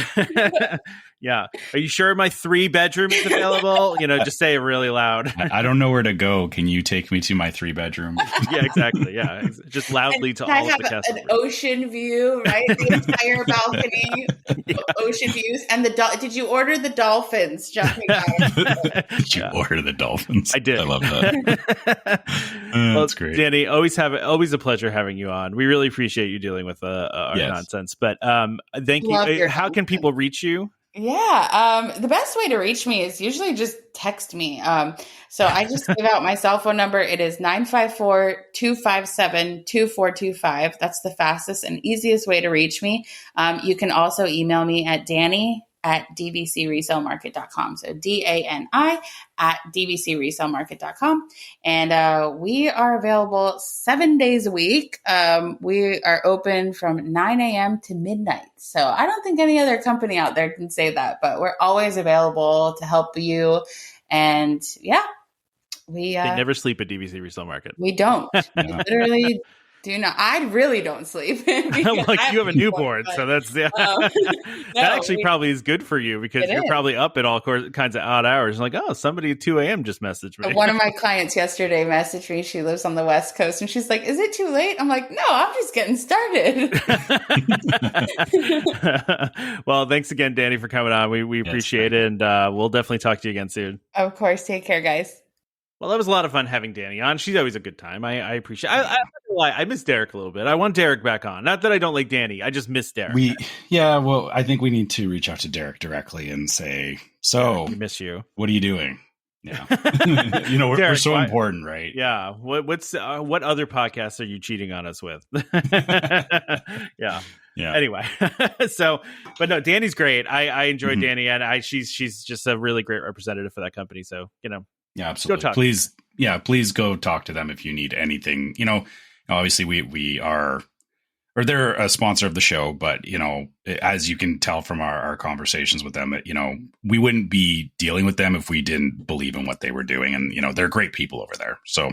Yeah. Are you sure my 3-bedroom is available? Just say it really loud. I don't know where to go. Can you take me to my 3-bedroom? Yeah, exactly. Yeah. Just loudly to all of the customers. An ocean view, right? The entire balcony, ocean views. And did you order the dolphins jumping out? Did you order the dolphins? I did. I love that. That's great. Danny, always a pleasure having you on. We really appreciate you dealing with our nonsense. But thank you. How can people reach you? Yeah. The best way to reach me is usually just text me. So I just give out my cell phone number. It is 954-257-2425. That's the fastest and easiest way to reach me. You can also email me at Dani@DVCResaleMarket.com. So DANI@DVCResaleMarket.com. And we are available 7 days a week. We are open from 9 a.m. to midnight. So I don't think any other company out there can say that, but we're always available to help you. And they never sleep at DVC Resale Market. We don't. We literally do not. I really don't sleep. You have a newborn, so that's that actually probably is good for you because you're probably up at all kinds of odd hours. Like, somebody at 2 a.m. just messaged me. One of my clients yesterday messaged me. She lives on the West Coast, and she's like, "Is it too late?" I'm like, "No, I'm just getting started." Well, thanks again, Dani, for coming on. We appreciate it, and we'll definitely talk to you again soon. Of course. Take care, guys. Well, that was a lot of fun having Dani on. She's always a good time. I appreciate it. I miss Derek a little bit. I want Derek back on. Not that I don't like Dani. I just miss Derek. I think we need to reach out to Derek directly and say, so we miss you. What are you doing? Yeah. Derek, we're so important, right? Yeah. What other podcasts are you cheating on us with? Yeah. Anyway, but no, Dani's great. I enjoy Dani, and she's just a really great representative for that company. So, yeah, absolutely. Please go talk to them if you need anything. Obviously we are, or they're a sponsor of the show, but as you can tell from our conversations with them, we wouldn't be dealing with them if we didn't believe in what they were doing, and they're great people over there. So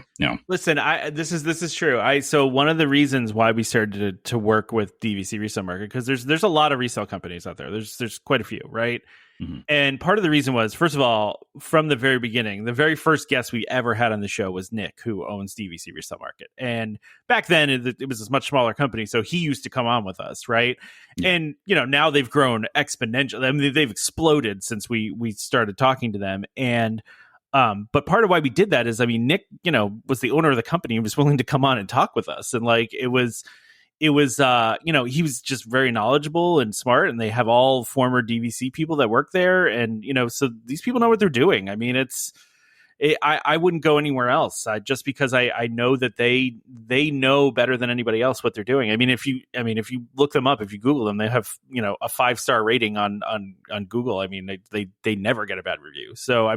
listen, this is true. So one of the reasons why we started to work with DVC Resale Market, because there's a lot of resale companies out there. There's quite a few, right? Mm-hmm. And part of the reason was, first of all, from the very beginning, the very first guest we ever had on the show was Nick, who owns DVC Resale Market. And back then, it was a much smaller company, so he used to come on with us, right? Yeah. And, now they've grown exponentially. I mean, they've exploded since we started talking to them. And but part of why we did that is, Nick, was the owner of the company and was willing to come on and talk with us. And it was he was just very knowledgeable and smart, and they have all former DVC people that work there. And, so these people know what they're doing. I mean, I wouldn't go anywhere else just because I know that they know better than anybody else what they're doing. If you look them up, if you Google them, they have, a 5-star rating on Google. They never get a bad review. So,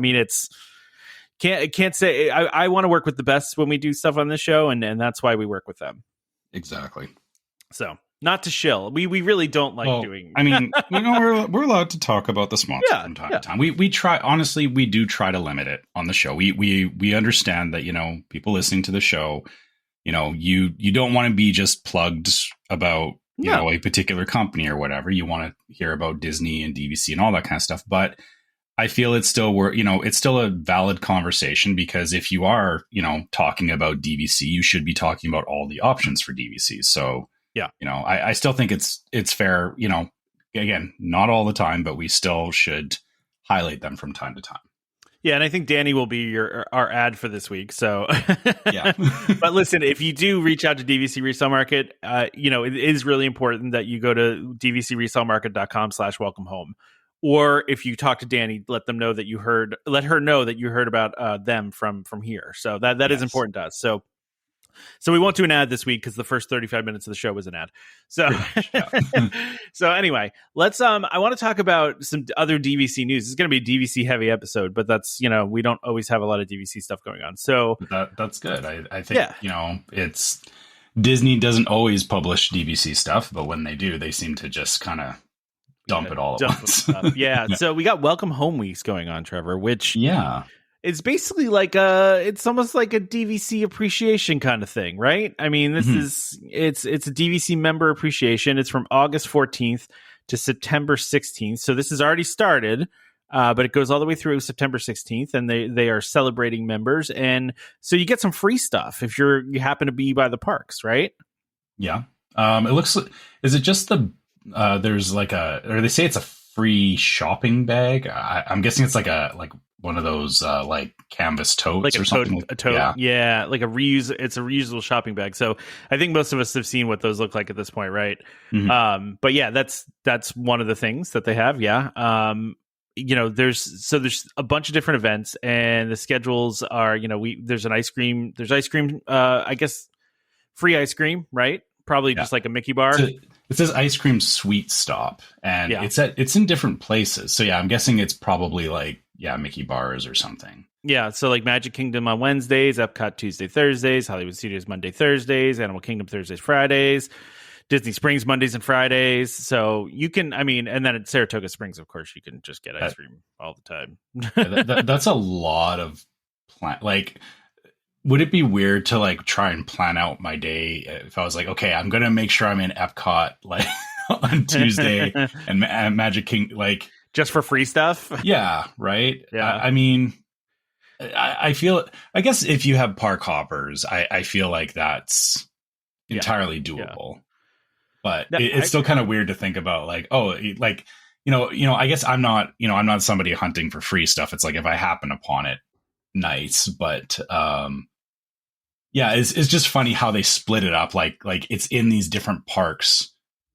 can't say I want to work with the best when we do stuff on this show. And that's why we work with them. Exactly. So, not to shill. We really don't like doing. We're allowed to talk about the sponsor from time to time. We try, honestly, we do try to limit it on the show. We understand that, people listening to the show, you don't want to be just plugged about, a particular company or whatever. You want to hear about Disney and DVC and all that kind of stuff. But I feel it's still it's still a valid conversation, because if you are, talking about DVC, you should be talking about all the options for DVC. So, yeah, I still think it's fair, again, not all the time, but we still should highlight them from time to time. Yeah, and I think Dani will be our ad for this week. So, yeah. But listen, if you do reach out to DVC Resale Market, it is really important that you go to dvcresalemarket.com/welcome home. Or if you talk to Dani, let her know that you heard about them from here. So that is important to us. So So we won't do an ad this week because the first 35 minutes of the show was an ad. So, so anyway, let's. I want to talk about some other DVC news. It's going to be a DVC heavy episode, but that's we don't always have a lot of DVC stuff going on. So that's good. I think it's Disney doesn't always publish DVC stuff, but when they do, they seem to just kind of dump it all at once. Yeah. So we got Welcome Home Weeks going on, Trevor. Which it's basically like it's almost like a DVC appreciation kind of thing, right? I mean, this is it's a DVC member appreciation. It's from August 14th to September 16th. So this has already started, but it goes all the way through September 16th, and they are celebrating members, and so you get some free stuff if you happen to be by the parks, right? Yeah. It looks. Is it just the there's like or they say it's a free shopping bag? I'm guessing it's like one of those like canvas totes, like or something. A tote, yeah, like it's a reusable shopping bag. So I think most of us have seen what those look like at this point, right? But yeah, that's one of the things that they have. Yeah. There's a bunch of different events, and the schedules are there's ice cream, I guess free ice cream, right? Probably just like a Mickey bar. It says ice cream sweet stop, and it's in different places. So yeah, I'm guessing it's probably like Mickey bars or something. Yeah, so like Magic Kingdom on Wednesdays, Epcot Tuesday, Thursdays, Hollywood Studios Monday, Thursdays, Animal Kingdom Thursdays, Fridays, Disney Springs Mondays and Fridays. So you can, and then at Saratoga Springs, of course, you can just get ice cream all the time. That's a lot of like. Would it be weird to like try and plan out my day if I was like, okay, I'm going to make sure I'm in Epcot like on Tuesday and Magic Kingdom, like just for free stuff? Yeah. Right. Yeah. I feel, I guess if you have park hoppers, I feel like that's entirely doable, but it's still kind of weird to think about like, oh, like, I guess I'm not somebody hunting for free stuff. It's like, if I happen upon it, nice. But, it's just funny how they split it up. Like it's in these different parks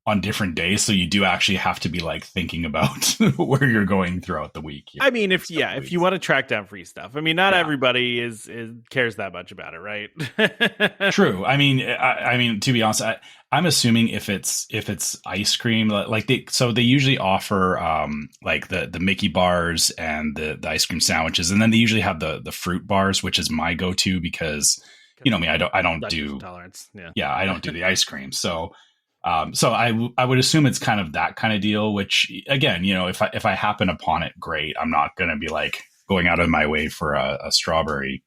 on different days, so you do actually have to be like thinking about where you're going throughout the week. If you want to track down free stuff, not everybody cares that much about it, right? True. To be honest, I'm assuming if it's ice cream, like they usually offer like the Mickey bars and the ice cream sandwiches, and then they usually have the fruit bars, which is my go-to because I don't do tolerance. I don't do the ice cream, so I would assume it's kind of that kind of deal, which again, if I happen upon it, great. I'm not going to be like going out of my way for a strawberry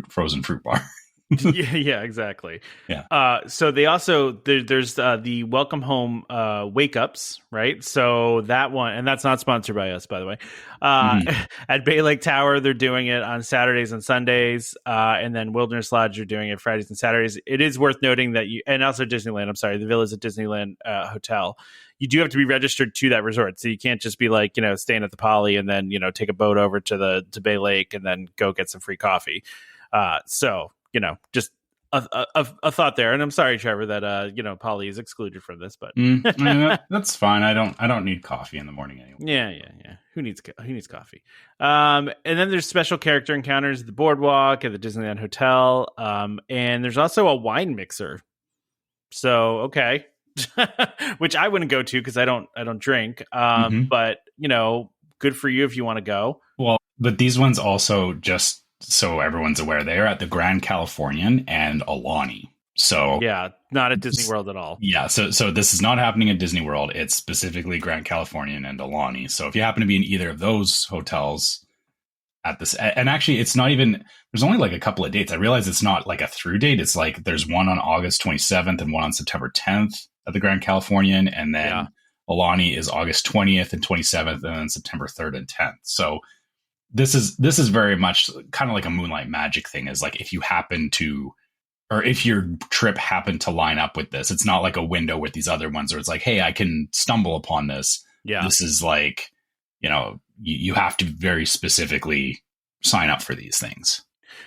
frozen fruit bar. Yeah, exactly. Yeah. So they also there's the Welcome Home Wake Ups, right? So that one, and that's not sponsored by us, by the way. At Bay Lake Tower, they're doing it on Saturdays and Sundays, and then Wilderness Lodge are doing it Fridays and Saturdays. It is worth noting that and also Disneyland. I'm sorry, the Villas at Disneyland Hotel. You do have to be registered to that resort, so you can't just be like staying at the Poly and then take a boat over to Bay Lake and then go get some free coffee. So. Just a thought there, and I'm sorry, Trevor, that Polly is excluded from this, but that's fine. I don't need coffee in the morning anyway. Yeah. Who needs coffee? And then there's special character encounters at the Boardwalk at the Disneyland Hotel, and there's also a wine mixer. So okay, which I wouldn't go to because I don't drink. But good for you if you want to go. Well, but these ones also just. So everyone's aware, they are at the Grand Californian and Alani. So not at Disney World at all. Yeah, so this is not happening at Disney World. It's specifically Grand Californian and Alani. So if you happen to be in either of those hotels at this, and actually it's not even, there's only like a couple of dates. I realize it's not like a through date. It's like there's one on August 27th and one on September 10th at the Grand Californian, and then Alani is August 20th and 27th, and then September 3rd and 10th. So this is very much kind of like a Moonlight Magic thing, is like if you happen to, or if your trip happened to line up with this, it's not like a window with these other ones where it's like, hey, I can stumble upon this. Yeah. This is like, you have to very specifically sign up for these things.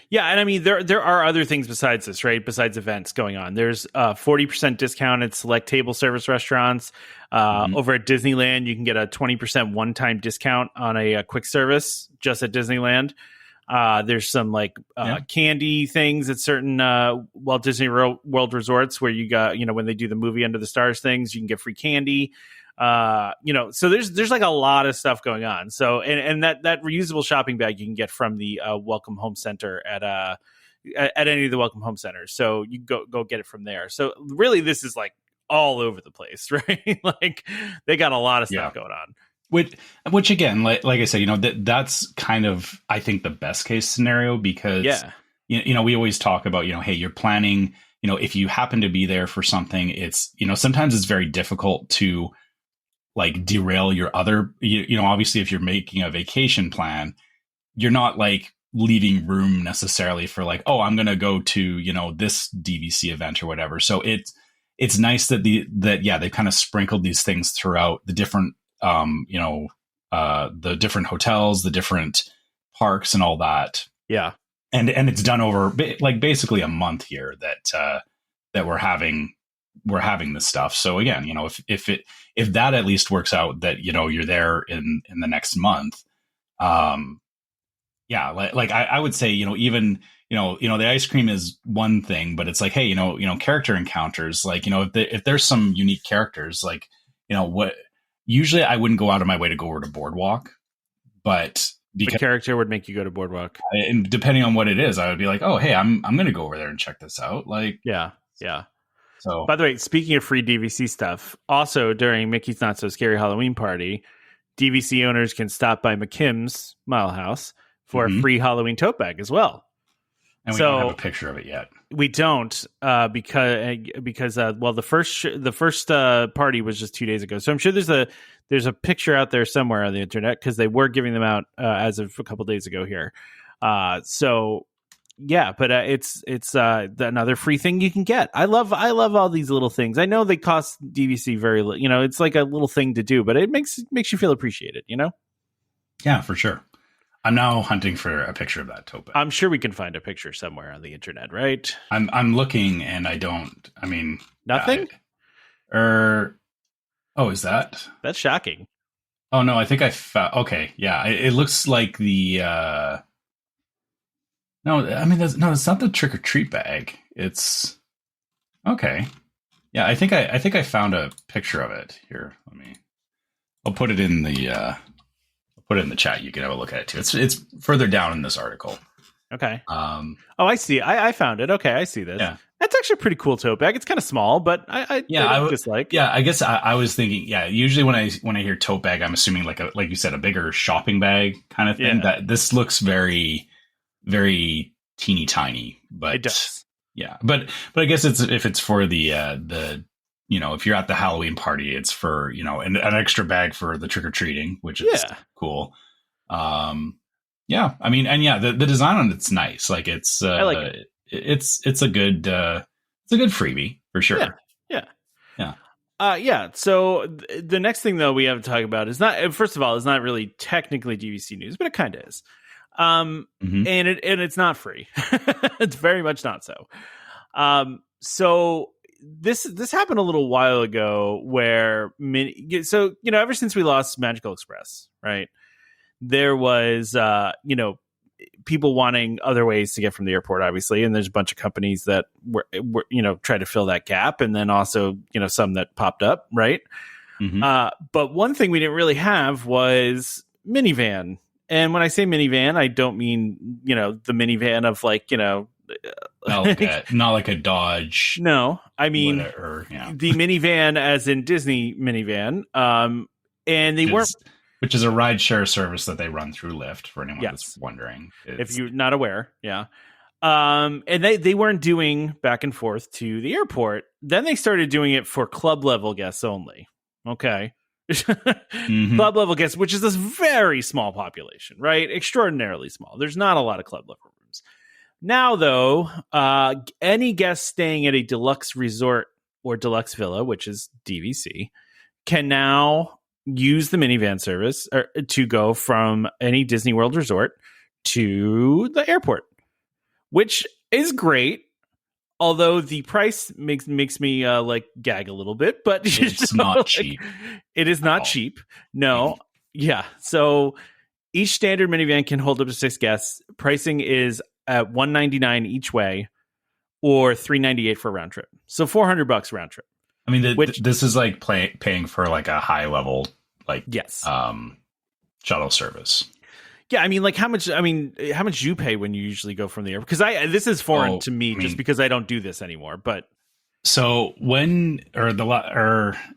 Yeah, and there are other things besides this, right? Besides events going on. There's 40% discount at select table service restaurants. Over at Disneyland, you can get a 20% one-time discount on a quick service just at Disneyland. There's some like candy things at certain Walt Disney World resorts where you got, when they do the movie Under the Stars things, you can get free candy. So there's like a lot of stuff going on. So and that reusable shopping bag you can get from the Welcome Home Center at any of the Welcome Home Centers. So you go get it from there. So really, this is like all over the place, right? Like they got a lot of stuff going on. Which again, like I said, that's kind of, I think, the best case scenario, because we always talk about, hey, you're planning, if you happen to be there for something, it's, sometimes it's very difficult to like derail your other, obviously if you're making a vacation plan, you're not like leaving room necessarily for like, oh, I'm going to go to, this DVC event or whatever. So it's nice that they kind of sprinkled these things throughout the different, the different hotels, the different parks and all that. Yeah. And it's done over like basically a month here that we're having this stuff. So again, if that at least works out, that, you're there in the next month. I would say, even, the ice cream is one thing, but it's like, hey, character encounters, like, if there's some unique characters, like, usually I wouldn't go out of my way to go over to Boardwalk, but because the character would make you go to Boardwalk. And depending on what it is, I would be like, oh, hey, I'm going to go over there and check this out. Like, yeah. So, by the way, speaking of free DVC stuff, also during Mickey's Not So Scary Halloween Party, DVC owners can stop by McKim's Mile House for a free Halloween tote bag as well. And we don't have a picture of it yet. We don't, because the first party was just 2 days ago. So I'm sure there's a picture out there somewhere on the internet, because they were giving them out as of a couple days ago here. It's another free thing you can get. I love all these little things. I know they cost DVC very little. It's like a little thing to do, but it makes you feel appreciated. Yeah, for sure. I'm now hunting for a picture of that tote bag. I'm sure we can find a picture somewhere on the internet, right? I'm looking, and I don't. I mean, nothing. Is that? That's shocking. Oh no, I think I found. Okay, yeah, it looks like the. No, I mean, it's not the trick or treat bag. It's okay. Yeah, I think I found a picture of it here. I'll put it in the. Put it in the chat. You can have a look at it too. It's further down in this article. Okay. I see. I found it. Okay, I see this. Yeah. That's actually a pretty cool tote bag. It's kind of small, but I dislike. Yeah, I guess I was thinking. Yeah, usually when I hear tote bag, I'm assuming like you said, a bigger shopping bag kind of thing. Yeah. That this looks very, very teeny tiny, but it does. Yeah, but I guess if it's for the if you're at the Halloween party, it's for, an extra bag for the trick or treating, which is cool. I mean, and the design on it's nice. Like it's, I like it. It's a good freebie for sure. Yeah. So the next thing though we have to talk about is first of all, it's not really technically DVC news, but it kind of is. And it's not free. It's very much not so. So this happened a little while ago where ever since we lost Magical Express, right, there was people wanting other ways to get from the airport, obviously, and there's a bunch of companies that were try to fill that gap, and then also some that popped up, right. But one thing we didn't really have was Minnie Van, and when I say Minnie Van, I don't mean the minivan of like not like a Dodge. No, I mean the minivan as in Disney minivan. And they weren't, which is a rideshare service that they run through Lyft for anyone that's wondering. If you're not aware, and they weren't doing back and forth to the airport. Then they started doing it for club level guests only. Okay. Club level guests, which is this very small population, right? Extraordinarily small. There's not a lot of club level rooms. Now, though, any guest staying at a deluxe resort or deluxe villa, which is DVC, can now use the minivan service to go from any Disney World resort to the airport, which is great. Although the price makes me gag a little bit, but it's not cheap. It is not cheap. No. Yeah. So Each standard minivan can hold up to 6 guests. Pricing is at $199 each way, or $398 for a round trip. So $400 round trip. I mean, this is like paying for like a high level, like, yes, shuttle service. Yeah, I mean, like how much do you pay when you usually go from the airport? Because this is foreign to me, just because I don't do this anymore. But so the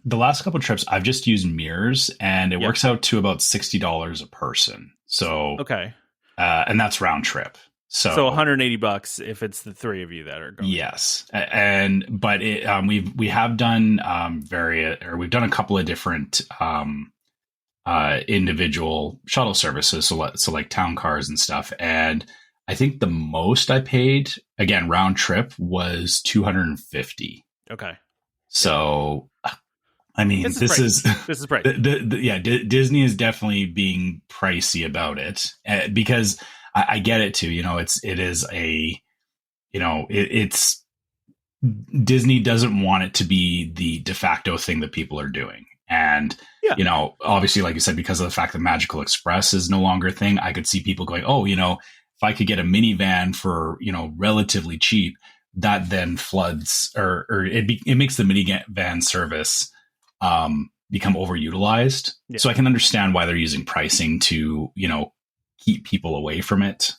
last couple of trips, I've just used Mirrors, and it works out to about $60 a person. So okay, and that's round trip. So $180 if it's the 3 of you that are going. Yes, but we have done we've done a couple of different individual shuttle services, so like town cars and stuff. And I think the most I paid, again, round trip, was $250. Okay, so I mean, this is pricey. Disney is definitely being pricey about it, because I get it too. It's Disney doesn't want it to be the de facto thing that people are doing. And, obviously, like you said, because of the fact that Magical Express is no longer a thing, I could see people going, if I could get a minivan for, relatively cheap, that then floods or it makes the minivan service become overutilized. Yeah. So I can understand why they're using pricing to, keep people away from it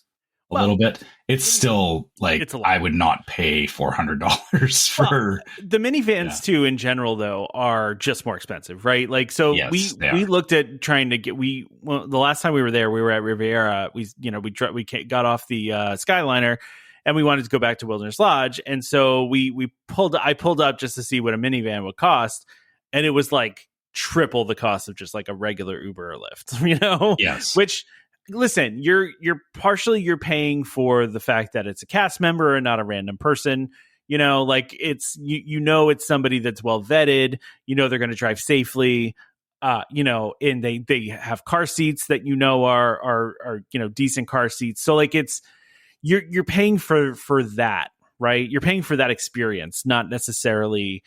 a little bit. It's still like, I would not pay $400 for the minivans too. In general, though, are just more expensive, right? Like, so we looked at trying to get, the last time we were there, we were at Riviera. We got off the Skyliner, and we wanted to go back to Wilderness Lodge. And so I pulled up just to see what a minivan would cost. And it was like triple the cost of just like a regular Uber or Lyft, Yes. Which, listen, you're paying for the fact that it's a cast member and not a random person. Like it's it's somebody that's well vetted. They're going to drive safely. And they have car seats that are decent car seats. So like it's you're paying for that, right? You're paying for that experience, not necessarily,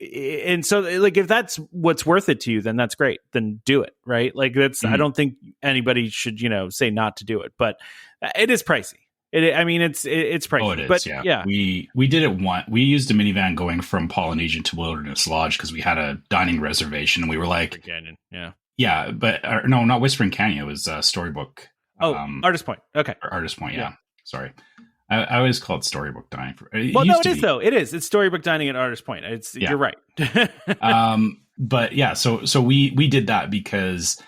and so like if that's what's worth it to you, then that's great. Then do it, right? Like that's I don't think anybody should say not to do it, but it is pricey. It's pricey. Oh, it is. But yeah. We did it once. We used a minivan going from Polynesian to Wilderness Lodge because we had a dining reservation, and we were like, Canyon, yeah, but no, not Whispering Canyon. It was Storybook. Artist Point. Okay, Artist Point. Yeah. Sorry. I always call it Storybook Dining. It is though. It is. It's Storybook Dining at Artist Point. You're right. But yeah, so we did that because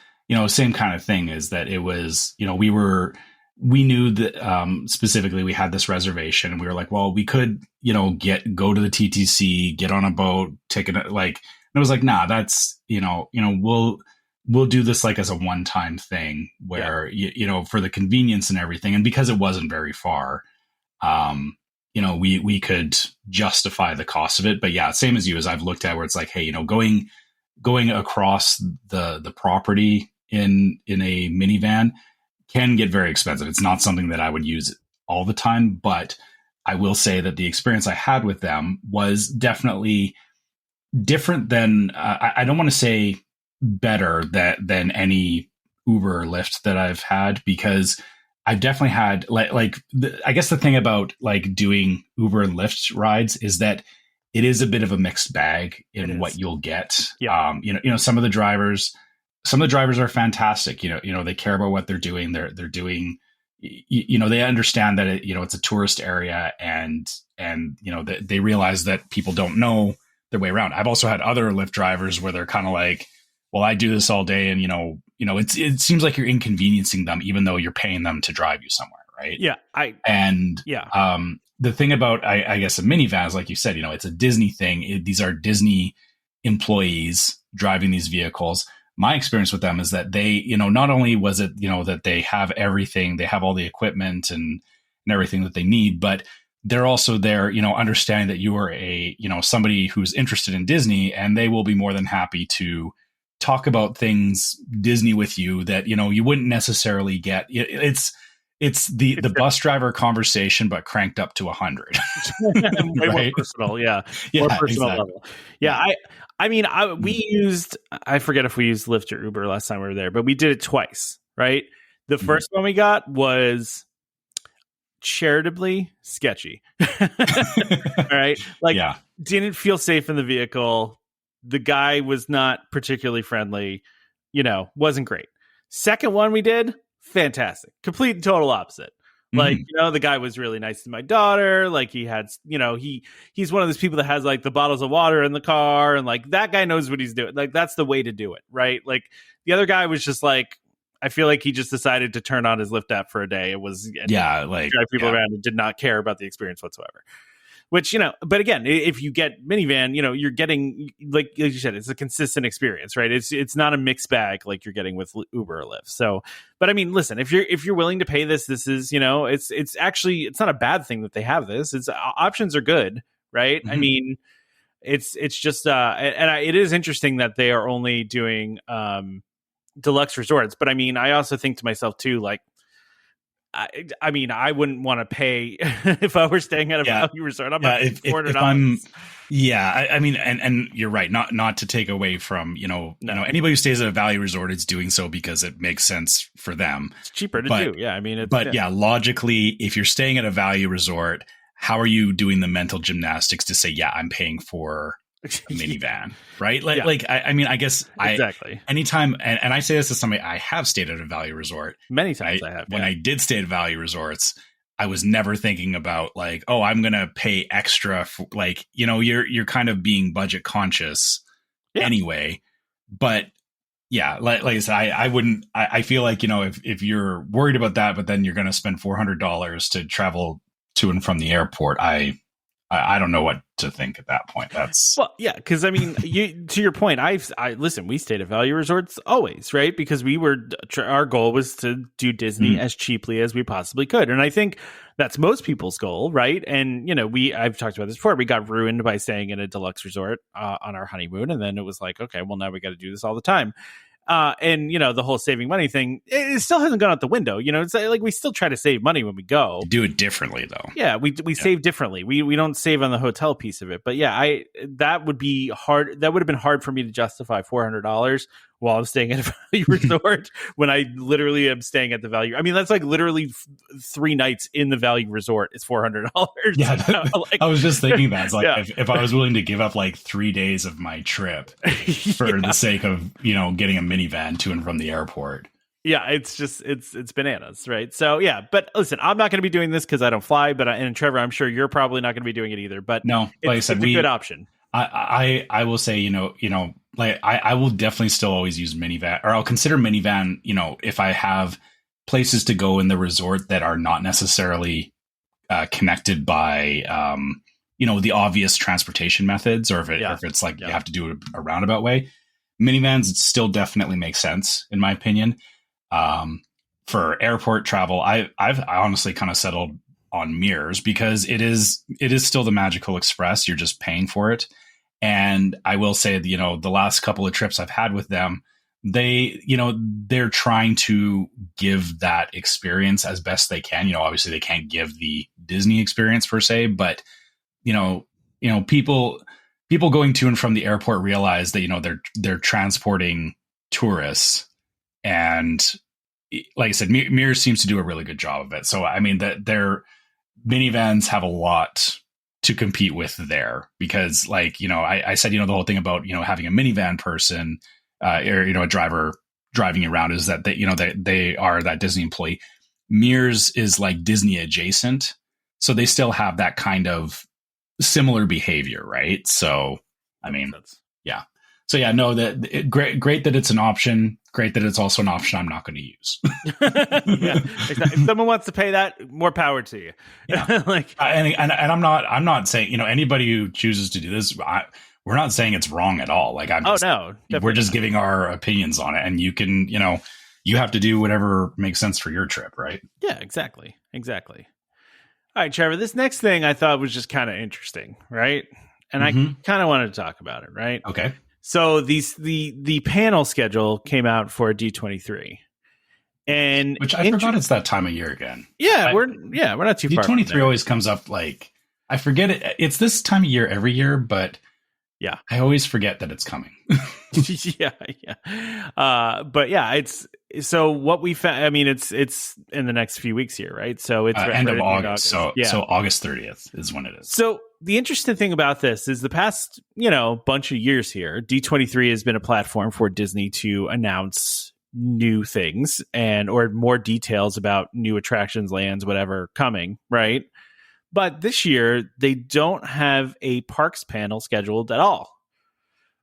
same kind of thing is that it was we knew that specifically we had this reservation, and we were like, well, we could go to the TTC, get on a boat, take it like, and it was like, nah, that's we'll do this like as a one-time thing where for the convenience and everything, and because it wasn't very far. We could justify the cost of it, but yeah, same as you, as I've looked at where it's like, hey, going across the property in a minivan can get very expensive. It's not something that I would use all the time, but I will say that the experience I had with them was definitely different than, I don't want to say better than any Uber or Lyft that I've had, because I've definitely had I guess the thing about like doing Uber and Lyft rides is that it is a bit of a mixed bag in what you'll get. Yeah. Some of the drivers are fantastic. They care about what they're doing. They're doing, they understand that it's a tourist area, and they realize that people don't know their way around. I've also had other Lyft drivers where they're kind of like, well, I do this all day, and it seems like you're inconveniencing them, even though you're paying them to drive you somewhere, right? Yeah, the thing about I guess a minivan is, like you said, it's a Disney thing. These are Disney employees driving these vehicles. My experience with them is that they, not only was it that they have everything, they have all the equipment and everything that they need, but they're also there, understanding that you are somebody who's interested in Disney, and they will be more than happy to talk about things Disney with you that, you wouldn't necessarily get. It's the bus driver conversation, but cranked up to 100. Way more personal. Yeah. More personal exactly. level. Yeah. I forget if we used Lyft or Uber last time we were there, but we did it twice. right? The first one we got was charitably sketchy. All right. Like, didn't feel safe in the vehicle. The guy was not particularly friendly, wasn't great. Second one we did, fantastic. Complete and total opposite. Like, the guy was really nice to my daughter. Like, he had, he's one of those people that has like the bottles of water in the car, and like that guy knows what he's doing. Like, that's the way to do it, right? Like, the other guy was just like, I feel like he just decided to turn on his Lyft app for a day. It was, drive people around and did not care about the experience whatsoever. Which, but again, if you get minivan, you're getting, like you said, it's a consistent experience, right? It's not a mixed bag like you're getting with Uber or Lyft. So, but I mean, listen, if you're willing to pay this is, it's actually, it's not a bad thing that they have this. It's options are good, right? I mean, it's just, it is interesting that they are only doing, deluxe resorts, but I mean, I also think to myself too, like, I mean, I wouldn't want to pay if I were staying at a value resort. I'm not $400. I mean, and you're right. Not to take away from anybody who stays at a value resort is doing so because it makes sense for them. It's cheaper to do. Yeah, I mean, logically, if you're staying at a value resort, how are you doing the mental gymnastics to say, I'm paying for a minivan, right? I mean, I guess exactly. Anytime, and I say this as somebody, I have stayed at a value resort many times. I have. When I did stay at value resorts, I was never thinking about like, oh, I'm going to pay extra for, like, you're kind of being budget conscious anyway. But like I said, I wouldn't, I feel like, if you're worried about that, but then you're going to spend $400 to travel to and from the airport, I don't know what to think at that point. Because I mean, to your point, I listen. We stayed at value resorts always, right? Because our goal was to do Disney as cheaply as we possibly could, and I think that's most people's goal, right? And I've talked about this before. We got ruined by staying in a deluxe resort on our honeymoon, and then it was like, okay, well now we got to do this all the time. And the whole saving money thing, it still hasn't gone out the window. It's like we still try to save money when we go. Do it differently though. Yeah, we save differently. We don't save on the hotel piece of it. But yeah, that would be hard. That would have been hard for me to justify $400 while I'm staying at a value resort when I literally am staying at the value. I mean, that's like literally 3 nights in the value resort is $400. Yeah, I was just thinking that. It's like if I was willing to give up like 3 days of my trip for the sake of, getting a minivan to and from the airport. Yeah, it's just, it's bananas, right? So yeah, but listen, I'm not going to be doing this because I don't fly, and Trevor, I'm sure you're probably not going to be doing it either, but no, like I said, it's a good option. I will say, like I will definitely still always use minivan, or I'll consider minivan, if I have places to go in the resort that are not necessarily connected by, the obvious transportation methods, or if it's like you have to do it a roundabout way. Minivans still definitely make sense, in my opinion. For airport travel, I've honestly kind of settled on Mears because it is still the Magical Express. You're just paying for it. And I will say, the last couple of trips I've had with them, they're trying to give that experience as best they can. Obviously they can't give the Disney experience per se, but people going to and from the airport realize that, they're transporting tourists, and like I said, Mears seems to do a really good job of it. So, I mean, their minivans have a lot to compete with there because, like, I said, the whole thing about, having a minivan person or, a driver driving you around is that they are that Disney employee. Mears is like Disney adjacent. So they still have that kind of similar behavior. Right. So, I mean, yeah. So yeah, no, great that it's an option. Great that it's also an option I'm not going to use. Yeah, exactly. If someone wants to pay that, more power to you. Yeah. and I'm not saying, anybody who chooses to do this, we're not saying it's wrong at all. Like we're just giving our opinions on it, and you can, you have to do whatever makes sense for your trip, right? Yeah, exactly. All right, Trevor, this next thing I thought was just kind of interesting, right? And I kind of wanted to talk about it, right? Okay. So the panel schedule came out for D23, and which I forgot it's that time of year again. Yeah, we're not too far. D23 always comes up like I forget it. It's this time of year every year, but yeah, I always forget that it's coming. yeah. But yeah, so what we found, I mean, it's in the next few weeks here, right? So it's end of August. So August 30th is when it is. So the interesting thing about this is the past, bunch of years here, D23 has been a platform for Disney to announce new things or more details about new attractions, lands, whatever coming, right? But this year they don't have a parks panel scheduled at all,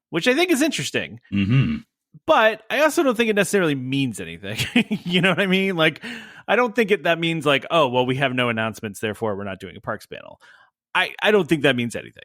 which I think is interesting. Mm-hmm. But I also don't think it necessarily means anything. You know what I mean? Like, I don't think that means like, oh, well, we have no announcements, therefore we're not doing a parks panel. I don't think that means anything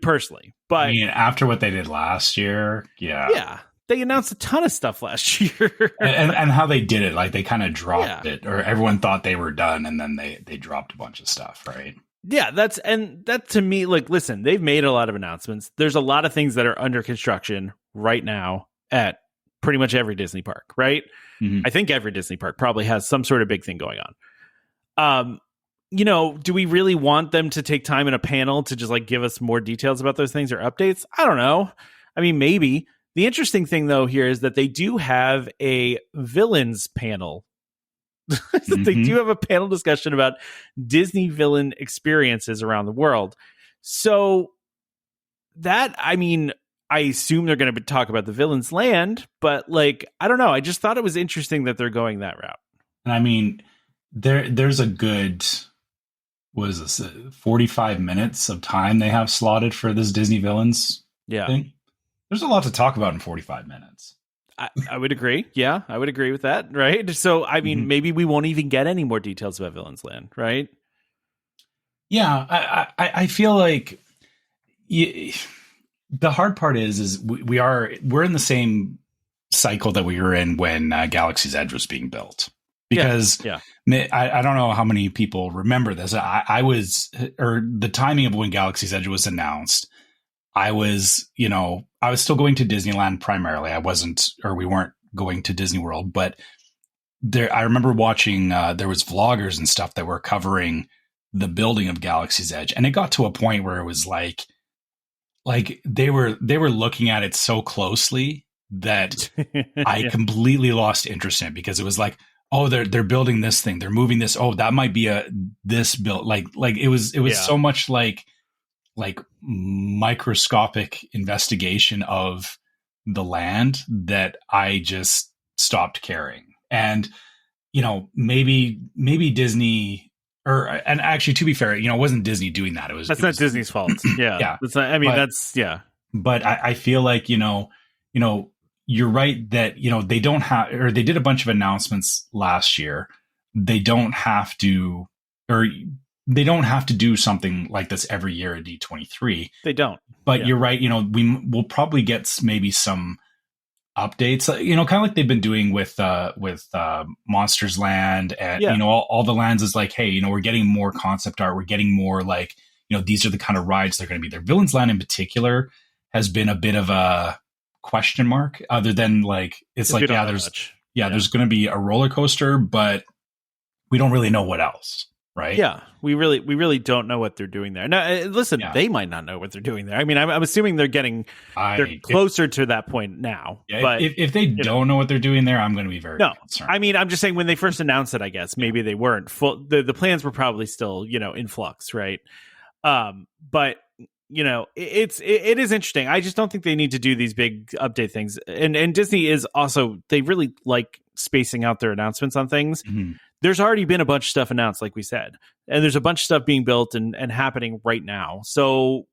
personally. But I mean, after what they did last year, yeah, they announced a ton of stuff last year, and how they did it, like they kind of dropped it, or everyone thought they were done, and then they dropped a bunch of stuff, right? Yeah, that to me, like, listen, they've made a lot of announcements. There's a lot of things that are under construction right now at pretty much every Disney park, right? Mm-hmm. I think every Disney park probably has some sort of big thing going on. Do we really want them to take time in a panel to just like give us more details about those things or updates? I don't know. I mean, maybe. The interesting thing though here is that they do have a villains panel. Mm-hmm. They do have a panel discussion about Disney villain experiences around the world. So that, I mean, I assume they're going to talk about the villain's land, but like, I don't know. I just thought it was interesting that they're going that route. And I mean, there's a good, what is this, 45 minutes of time they have slotted for this Disney villains thing. There's a lot to talk about in 45 minutes. I would agree. Yeah, I would agree with that. Right. So, I mean, maybe we won't even get any more details about Villain's Land. Right. Yeah. I feel like the hard part is we're in the same cycle that we were in when Galaxy's Edge was being built. Because I don't know how many people remember this. I was, or the timing of when Galaxy's Edge was announced, I was still going to Disneyland primarily. We weren't going to Disney World, but I remember watching, there was vloggers and stuff that were covering the building of Galaxy's Edge. And it got to a point where it was like they were looking at it so closely that I completely lost interest in it, because it was like, oh, they're building this thing, they're moving this. Oh, that might be this build. Like it was so much like microscopic investigation of the land that I just stopped caring. And maybe Disney, and actually, to be fair, it wasn't Disney doing that. That's not Disney's fault. Yeah, But I feel like you're right that they don't have, or they did a bunch of announcements last year. They don't have to do something like this every year at D23. They don't. But you're right. We'll probably get maybe some updates. Kind of like they've been doing with Monsters Land and all the lands is like, hey, we're getting more concept art. We're getting more like these are the kind of rides they're going to be there. Villains Land in particular has been a bit of a question mark, other than like there's going to be a roller coaster, but we don't really know what else. Right. Yeah, we really don't know what they're doing there. Now, listen, they might not know what they're doing there. I mean, I'm assuming they're closer to that point now. Yeah, but if they don't know what they're doing there, I'm going to be very concerned. I mean, I'm just saying when they first announced it, I guess maybe they weren't full. The plans were probably still in flux, right? But it is interesting. I just don't think they need to do these big update things. And Disney is also, they really like spacing out their announcements on things. Mm-hmm. There's already been a bunch of stuff announced, like we said, and there's a bunch of stuff being built and happening right now. So,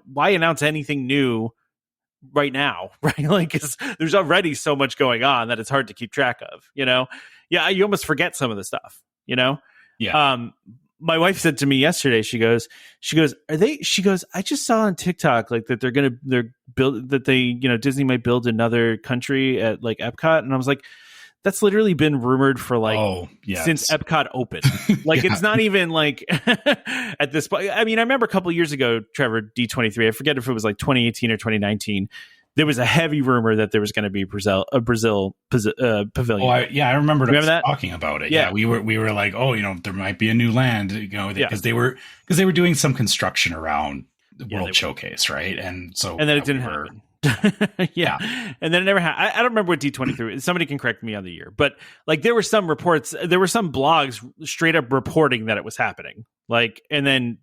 why announce anything new right now? Right. Like, 'cause there's already so much going on that it's hard to keep track of, Yeah. You almost forget some of the stuff, Yeah. My wife said to me yesterday, she goes, I just saw on TikTok like that Disney might build another country at like Epcot. And I was like, that's literally been rumored for since Epcot opened. Like, it's not even like at this point. I mean, I remember a couple of years ago, Trevor, D23, I forget if it was like 2018 or 2019. There was a heavy rumor that there was going to be a Brazil pavilion. I remember that? Talking about it. Yeah, we were like, there might be a new land, because they were doing some construction around the World Showcase, right? And then it didn't happen. Yeah. And then it never happened. I don't remember what D23 is. Somebody can correct me on the year. But like there were some reports, there were some blogs straight up reporting that it was happening. Like, and then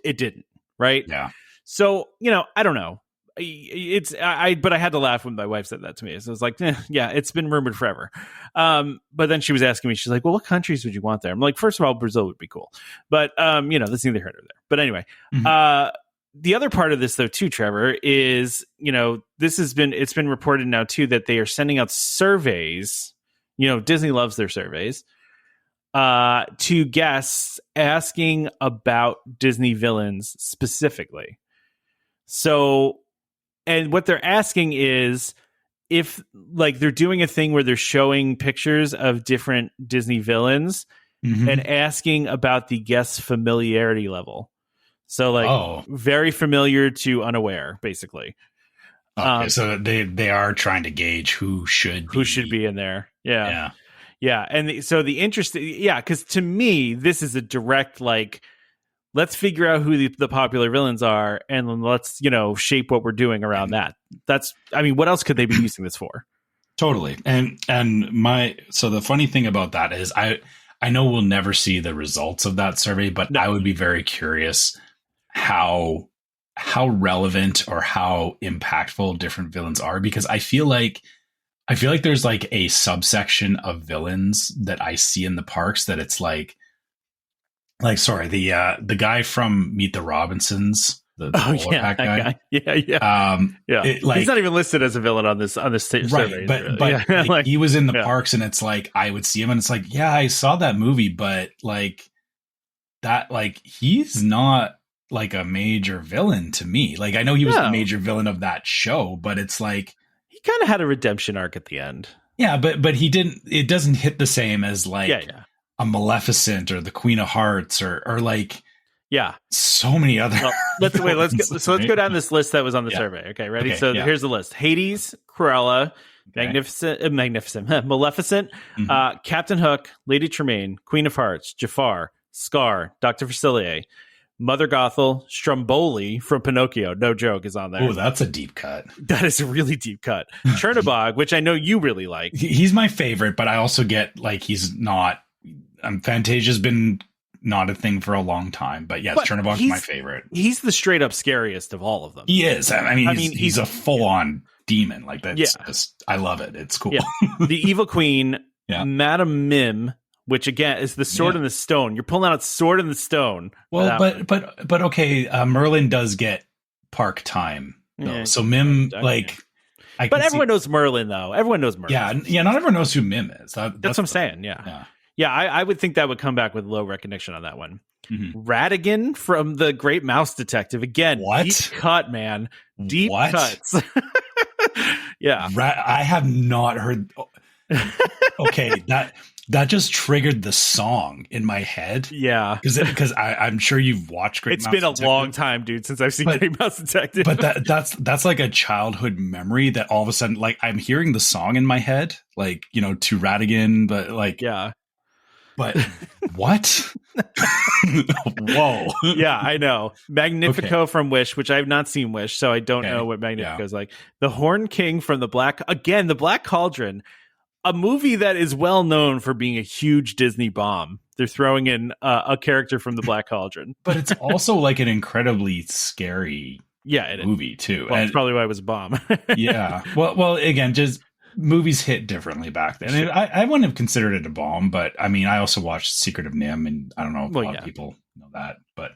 it didn't. Right. Yeah. So, I don't know. But I had to laugh when my wife said that to me. So I was like, yeah, it's been rumored forever. But then she was asking me, she's like, well, what countries would you want there? I'm like, first of all, Brazil would be cool. But, that's neither here nor there. But anyway, the other part of this, though, too, Trevor, is, it's been reported now, too, that they are sending out surveys. Disney loves their surveys to guests asking about Disney villains specifically. So, and what they're asking is if, like, they're doing a thing where they're showing pictures of different Disney villains and asking about the guest's familiarity level. So, like, very familiar to unaware, basically. Okay, so they are trying to gauge who should be in there. Yeah. And because to me, this is a direct, like, let's figure out who the popular villains are, and then let's, shape what we're doing around that. What else could they be using this for? Totally. So the funny thing about that is I know we'll never see the results of that survey, but I would be very curious how relevant or how impactful different villains are, because I feel like there's like a subsection of villains that I see in the parks that it's like the guy from Meet the Robinsons, the guy. Yeah. He's not even listed as a villain on this survey. But he was in the parks, and it's like I would see him, and it's like, yeah, I saw that movie, but like that, like he's not like a major villain to me. Like I know he was the major villain of that show, but it's like he kind of had a redemption arc at the end. Yeah, but he didn't. It doesn't hit the same as like a Maleficent or the Queen of Hearts or like so many other. Well, let's go down this list that was on the survey. Okay, ready? Here's the list: Hades, Cruella, Magnificent, Maleficent, Captain Hook, Lady Tremaine, Queen of Hearts, Jafar, Scar, Dr. Facilier, Mother Gothel, Stromboli from Pinocchio, no joke, is on there. Oh, that's a deep cut. That is a really deep cut. Chernabog, which I know you really like. He's my favorite, but I also get like he's not. Fantasia's been not a thing for a long time, but yes, Chernabog's my favorite. He's the straight up scariest of all of them. He is. I mean, he's a full on demon. Like that's just, I love it. It's cool. Yeah. The Evil Queen, Madame Mim, which again is the sword in the stone. You're pulling out sword in the stone. Well, but okay, Merlin does get park time though. Yeah, so Mim, but everyone knows Merlin though. Everyone knows Merlin. Yeah. Not everyone knows who Mim is. That's what I'm saying. Yeah. I would think that would come back with low recognition on that one. Ratigan from The Great Mouse Detective. Again, deep cut, man. Deep cuts. Yeah. I have not heard. Okay, that just triggered the song in my head. Yeah. Because I'm sure you've watched Great Mouse Detective. It's been a long time, dude, since I've seen Great Mouse Detective. But that's like a childhood memory that all of a sudden, like, I'm hearing the song in my head, like, to Ratigan, but like, but what? Whoa. Yeah, I know. Magnifico from Wish, which I've not seen Wish, so I don't know what Magnifico is like. The Horn King from the Black Cauldron, a movie that is well known for being a huge Disney bomb. They're throwing in a character from the Black Cauldron. But it's also like an incredibly scary movie too. Well, that's probably why it was a bomb. Yeah. Well, again, just movies hit differently back then. Sure. I wouldn't have considered it a bomb, but I mean, I also watched Secret of NIMH, and I don't know if a lot of people know that, but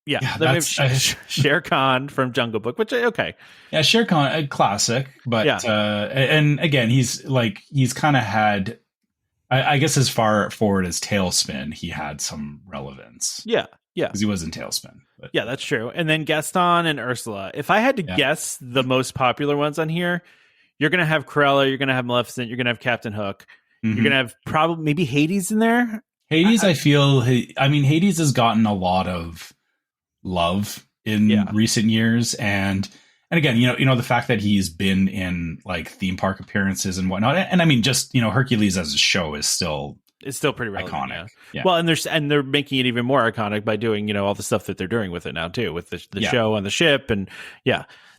that's Shere Khan from Jungle Book, which Shere Khan, a classic, but and again, he's kind of had, I guess, as far forward as Tailspin, he had some relevance. Yeah, because he was in Tailspin. But. Yeah, that's true. And then Gaston and Ursula. If I had to guess the most popular ones on here, you're going to have Cruella, you're going to have Maleficent, you're going to have Captain Hook, you're going to have probably maybe Hades in there. Hades, I feel. I mean, Hades has gotten a lot of love in recent years, and again, the fact that he's been in like theme park appearances and whatnot, and I mean, just Hercules as a show is still It's still pretty relevant, iconic. Yeah. Well, and they're making it even more iconic by doing, all the stuff that they're doing with it now too, with the show on the ship, and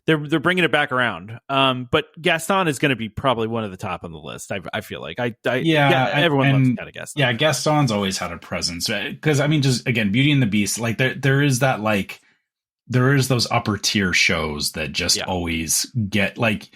they're bringing it back around. But Gaston is going to be probably one of the top on the list. I feel like everyone loves kind of Gaston. Yeah, Gaston's always had a presence because I mean, just again, Beauty and the Beast, like there is that like there is those upper tier shows that just always get like,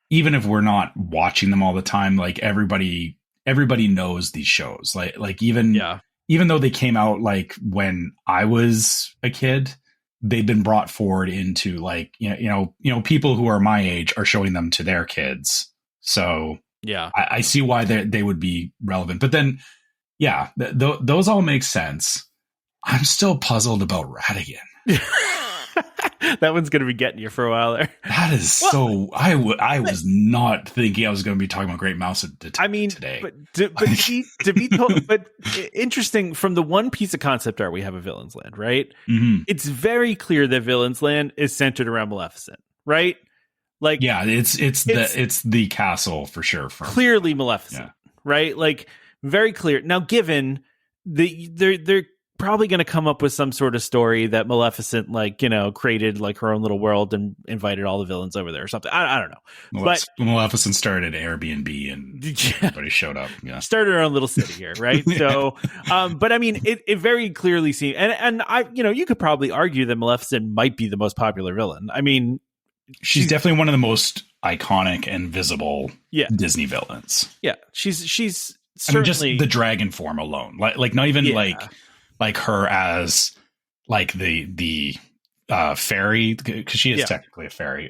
even if we're not watching them all the time, like everybody knows these shows. Like even though they came out like when I was a kid, they've been brought forward into like, people who are my age are showing them to their kids. So I see why they would be relevant. But then, those all make sense. I'm still puzzled about Radigan. That one's going to be getting you for a while there. That is so. I was not thinking I was going to be talking about Great Mouse today. But interesting. From the one piece of concept art we have of Villain's Land, right? Mm-hmm. It's very clear that Villain's Land is centered around Maleficent, right? Like, it's the castle for sure. Clearly Maleficent, right? Like very clear. Now, given they're probably going to come up with some sort of story that Maleficent created like her own little world and invited all the villains over there or something. I don't know. But Maleficent started Airbnb and everybody showed up. Yeah. Started her own little city here, right? So but I mean it very clearly seems and I you could probably argue that Maleficent might be the most popular villain. I mean, she's definitely one of the most iconic and visible Disney villains. Yeah. She's certainly, I mean, just the dragon form alone. Like not even like her as like the fairy, because she is technically a fairy.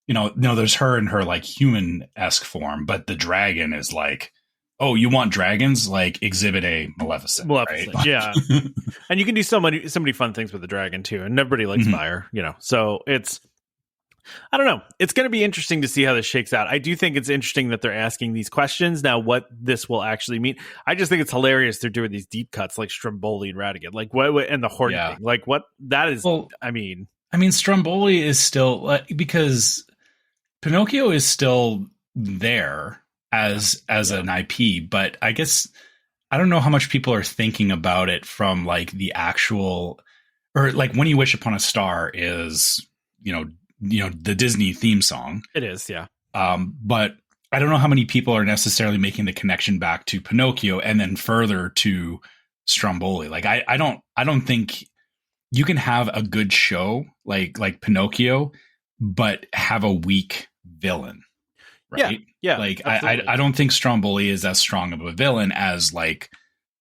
There's her in her like human-esque form, but the dragon is like, oh, you want dragons? Like Exhibit A, Maleficent. Right? Yeah. And you can do so many fun things with the dragon too, and everybody likes fire, So it's, I don't know. It's going to be interesting to see how this shakes out. I do think it's interesting that they're asking these questions. Now, what this will actually mean, I just think it's hilarious they're doing these deep cuts like Stromboli and Radigan, like what and the Hornet thing. Like what that is. Well, I mean, Stromboli is still because Pinocchio is still there as an IP, but I guess I don't know how much people are thinking about it from like the actual, or like When You Wish Upon a Star is, the Disney theme song. It is, yeah. But I don't know how many people are necessarily making the connection back to Pinocchio and then further to Stromboli. Like I don't think you can have a good show like Pinocchio, but have a weak villain. Right? Yeah. Like I don't think Stromboli is as strong of a villain as like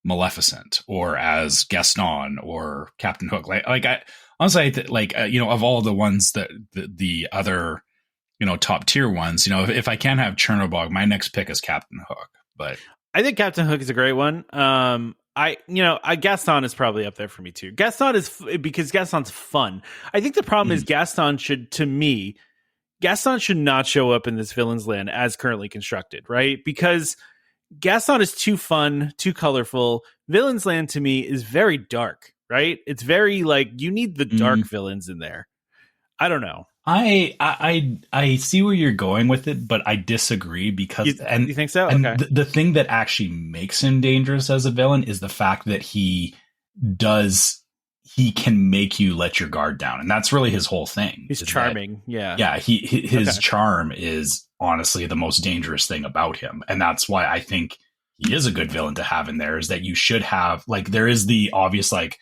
Maleficent or as Gaston or Captain Hook. Like I honestly, of all the ones that the other, top tier ones, if I can't have Chernobog, my next pick is Captain Hook. But I think Captain Hook is a great one. Gaston is probably up there for me too. Gaston is because Gaston's fun. I think the problem is Gaston should not show up in this Villain's Land as currently constructed, right? Because Gaston is too fun, too colorful. Villain's Land to me is very dark. Right? It's very like you need the dark villains in there. I don't know. I see where you're going with it, but I disagree because you think so? And okay. The thing that actually makes him dangerous as a villain is the fact that he can make you let your guard down, and that's really his whole thing. He's charming. His charm is honestly the most dangerous thing about him, and that's why I think he is a good villain to have in there. Is that you should have like there is the obvious like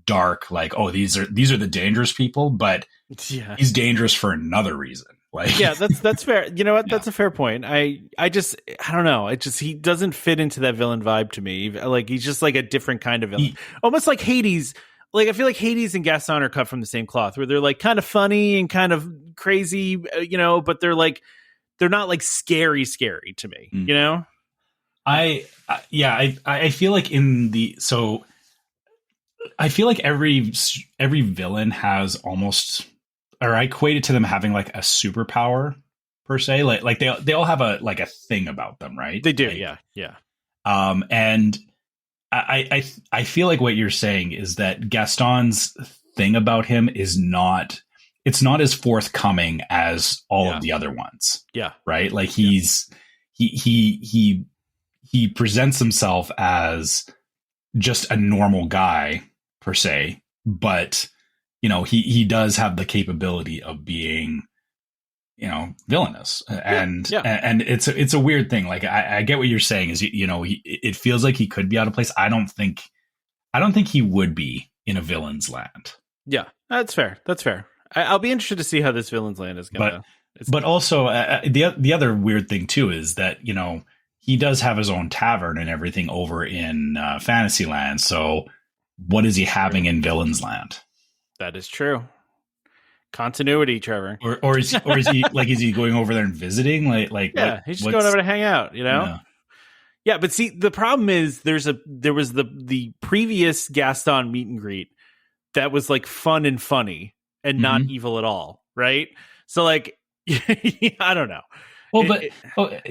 dark like, oh, these are the dangerous people, but he's dangerous for another reason. Like that's fair. You know what? That's a fair point. I don't know. He doesn't fit into that villain vibe to me. Like he's just like a different kind of villain. Almost like Hades. Like I feel like Hades and Gaston are cut from the same cloth, where they're like kind of funny and kind of crazy, but they're not like scary to me, I feel like I feel like every villain has almost, or I equate it to them having like a superpower per se. Like they all have a thing about them, right? They do, like, yeah. And I feel like what you're saying is that Gaston's thing about him is not as forthcoming as all of the other ones. Yeah. Right? Like he he presents himself as just a normal guy per se, but he does have the capability of being villainous, and it's a weird thing. Like I get what you're saying is it feels like he could be out of place. I don't think he would be in a villain's land. Yeah, that's fair. I'll be interested to see how this villain's land is going to. But also the other weird thing too is that he does have his own tavern and everything over in Fantasyland. So what is he having in Villain's Land? That is true. Continuity, Trevor. Or is he like, is he going over there and visiting? He's just going over to hang out, Yeah, but see, the problem is there was the previous Gaston meet and greet that was like fun and funny and not evil at all, right? So like, I don't know. Well, to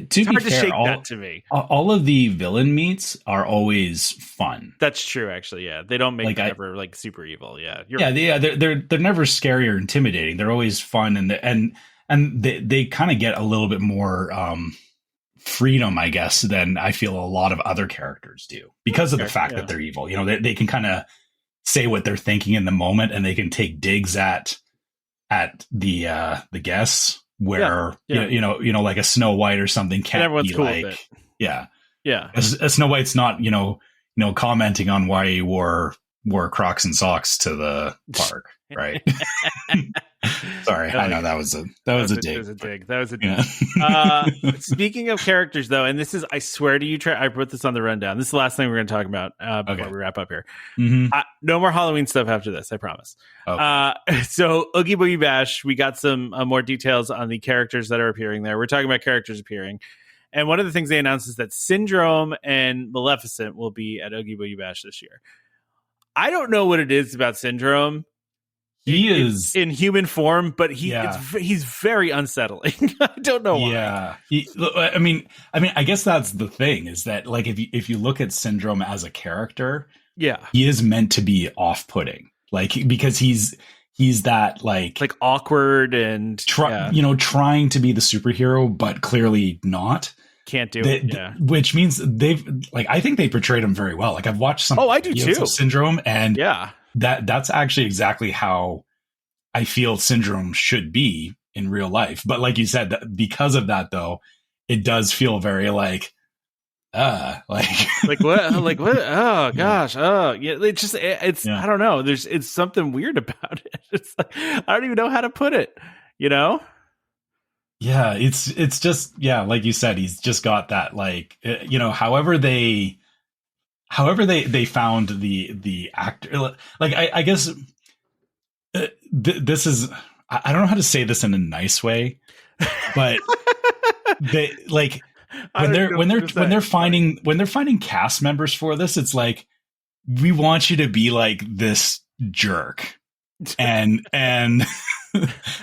be fair, that to me. All of the villain meets are always fun. That's true, actually. Yeah, they don't make them ever like super evil. Yeah, they're never scary or intimidating. They're always fun, and they kind of get a little bit more freedom, I guess, than I feel a lot of other characters do because of the fact that they're evil. They can kind of say what they're thinking in the moment, and they can take digs at the guests. Where like a Snow White or something can't be cool like, a Snow White's not commenting on why he wore Crocs and socks to the park, right? Sorry, I know that was a dig. That was a dig. Speaking of characters, though, and this is, I swear to you, I put this on the rundown. This is the last thing we're going to talk about before we wrap up here. No more Halloween stuff after this, I promise. Okay. So, Oogie Boogie Bash, we got some more details on the characters that are appearing there. We're talking about characters appearing. And one of the things they announced is that Syndrome and Maleficent will be at Oogie Boogie Bash this year. I don't know what it is about Syndrome. He is in human form, but he's very unsettling. I don't know why. Yeah, I mean, I guess that's the thing is that like if you look at Syndrome as a character, he is meant to be off-putting, like because he's that like awkward and trying to be the superhero, but clearly not. Can't do it. Which means I think they portrayed him very well. Like I've watched some. Oh, I do too. Of Syndrome, and that's actually exactly how I feel Syndrome should be in real life. But like you said, because of that, though, it does feel very like what? Like what? Oh gosh. Oh yeah. It's I don't know. It's something weird about it. It's like, I don't even know how to put it. Yeah, it's just like you said, he's just got that like however they found the actor, like I guess this is, I don't know how to say this in a nice way, but they like when they're finding cast members for this, it's like, we want you to be like this jerk and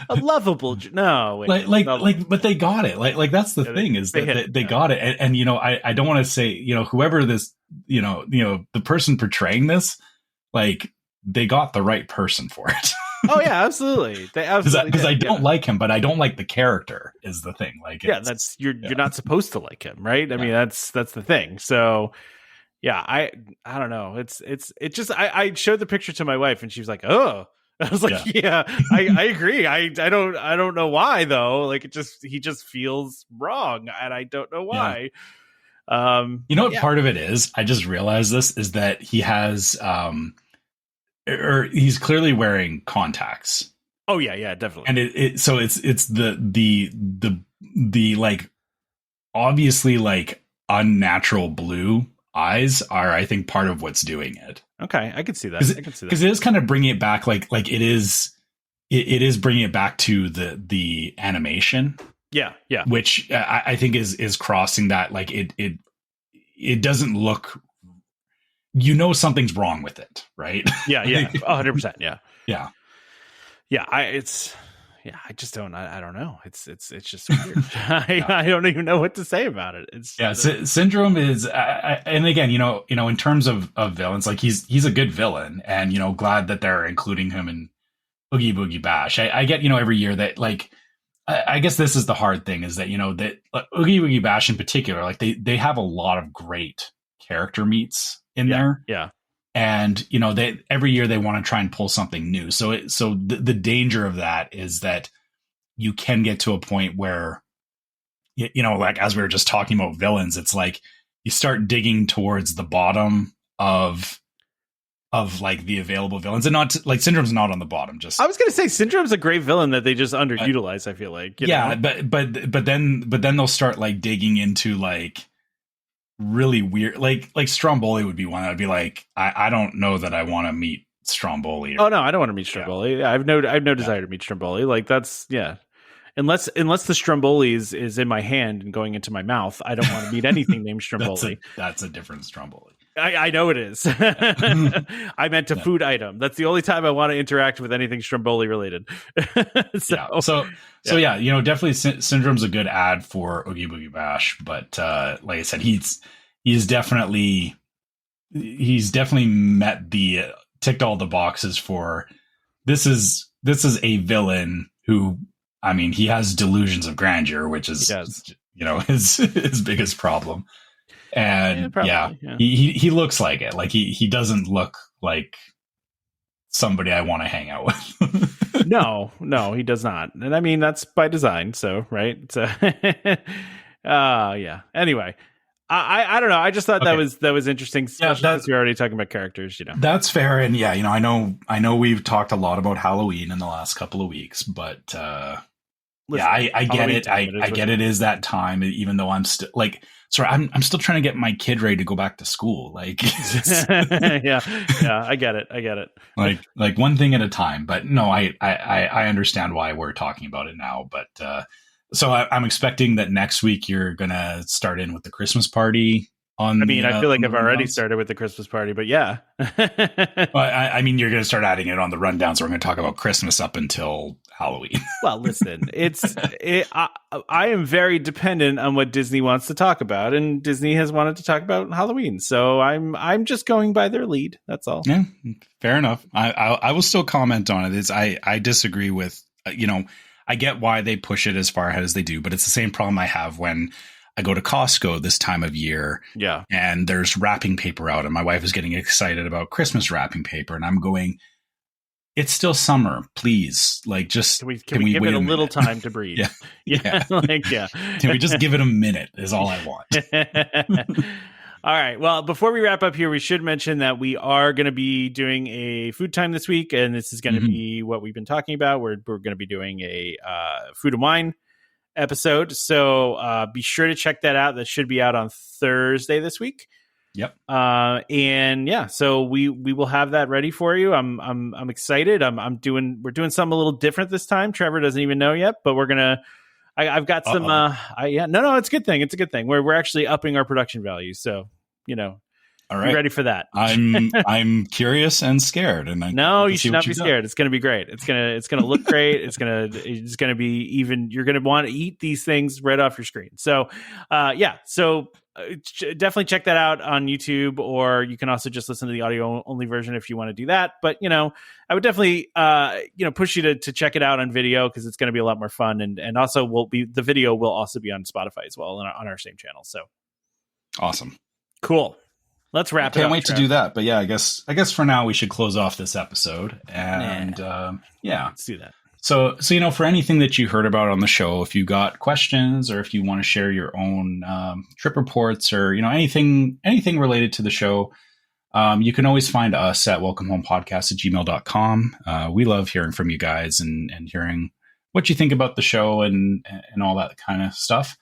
a lovable but they got it, like that's the thing is that they got it, and I don't want to say whoever this the person portraying this, like they got the right person for it. Oh yeah, absolutely. They absolutely because I don't like him, but I don't like the character is the thing. Like that's you're not supposed to like him, right? I mean that's the thing. So yeah, I don't know. It's just I showed the picture to my wife and she was like, oh. I was like, I agree. I don't know why though. Like he just feels wrong, and I don't know why. What part of it is? I just realized this is that he has, or he's clearly wearing contacts. Oh yeah, definitely. And so it's the like obviously like unnatural blue eyes are, I think, part of what's doing it. Okay, I can see that. Because it is kind of bringing it back, like it is bringing it back to the animation. Yeah. Which I think is crossing that. Like it doesn't look. Something's wrong with it, right? Yeah, 100%. Yeah. I just don't. I don't know. It's just weird. I don't even know what to say about it. Syndrome is, and again, in terms of villains, like he's a good villain, and glad that they're including him in Oogie Boogie Bash. I get every year that like I guess this is the hard thing, is that, that Oogie Boogie Bash in particular, like they have a lot of great character meets in there. Yeah. And, they every year they want to try and pull something new. So the danger of that is that you can get to a point where, like as we were just talking about villains, it's like you start digging towards the bottom of like the available villains, and not like Syndrome's not on the bottom. Just I was gonna say Syndrome's a great villain that they just underutilize. I feel like but then they'll start like digging into like really weird, like Stromboli would be one. I'd be like, I don't know that I want to meet Stromboli. Oh no, I don't want to meet Stromboli. Yeah. I have no desire to meet Stromboli. Like that's Unless the Stromboli is in my hand and going into my mouth, I don't want to meet anything named Stromboli. That's a different Stromboli. I know it is. I meant a food item. That's the only time I want to interact with anything Stromboli related. So definitely Syndrome's a good ad for Oogie Boogie Bash, but like I said, he's definitely met ticked all the boxes for this is a villain who, I mean, he has delusions of grandeur, which is his biggest problem. And he looks like it. Like he doesn't look like somebody I want to hang out with. No, he does not. And I mean, that's by design. So, right. So, yeah. Anyway, I don't know. I just thought that was interesting. Since you're already talking about characters, That's fair. And I know we've talked a lot about Halloween in the last couple of weeks, but, listen, I get it. I get it is that time, even though I'm still like, sorry, I'm still trying to get my kid ready to go back to school. Like, yeah, I get it. Like one thing at a time. But no, I understand why we're talking about it now. But so I'm expecting that next week you're gonna start in with the Christmas party. I feel like I've already started with the Christmas party, but yeah. I mean, you're going to start adding it on the rundown, so we're going to talk about Christmas up until Halloween. Well, listen, I am very dependent on what Disney wants to talk about, and Disney has wanted to talk about Halloween, so I'm just going by their lead. That's all. Yeah, fair enough. I will still comment on it. I disagree with, I get why they push it as far ahead as they do, but it's the same problem I have when I go to Costco this time of year, and there's wrapping paper out, and my wife is getting excited about Christmas wrapping paper, and I'm going, it's still summer, please. Like, just can we give it a little time to breathe? yeah. Can we just give it a minute? Is all I want. All right. Well, before we wrap up here, we should mention that we are going to be doing a food time this week, and this is going to be what we've been talking about. We're going to be doing a food and wine episode, so be sure to check that out. That should be out on Thursday this week. Yep. So we will have that ready for you. I'm excited. We're doing something a little different this time. Trevor doesn't even know yet, but I've got some it's a good thing. It's a good thing. We're actually upping our production value, so all right, be ready for that. I'm curious and scared, and you should not be scared. It's going to be great. It's going to look great. It's going to be even. You're going to want to eat these things right off your screen. So, definitely check that out on YouTube, or you can also just listen to the audio only version if you want to do that. But I would definitely push you to check it out on video, because it's going to be a lot more fun, and also the video will also be on Spotify as well, on our same channel. So awesome, cool. Let's wrap it up. Can't wait to do that. But yeah, I guess for now we should close off this episode. And let's do that. So for anything that you heard about on the show, if you got questions, or if you want to share your own trip reports, or anything related to the show, you can always find us at welcomehomepodcast@gmail.com. We love hearing from you guys and hearing what you think about the show and all that kind of stuff.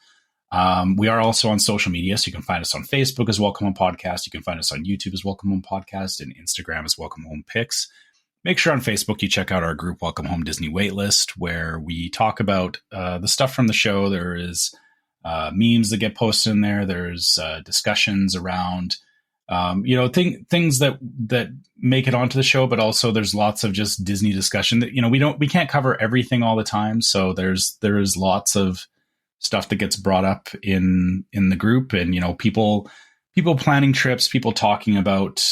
We are also on social media, so you can find us on Facebook as Welcome Home Podcast. You can find us on YouTube as Welcome Home Podcast, and Instagram as Welcome Home Pics. Make sure on Facebook you check out our group Welcome Home Disney Waitlist, where we talk about the stuff from the show. There is memes that get posted in there. There's discussions around things that make it onto the show, but also there's lots of just Disney discussion that we can't cover everything all the time. So there is lots of stuff that gets brought up in the group, and people planning trips, people talking about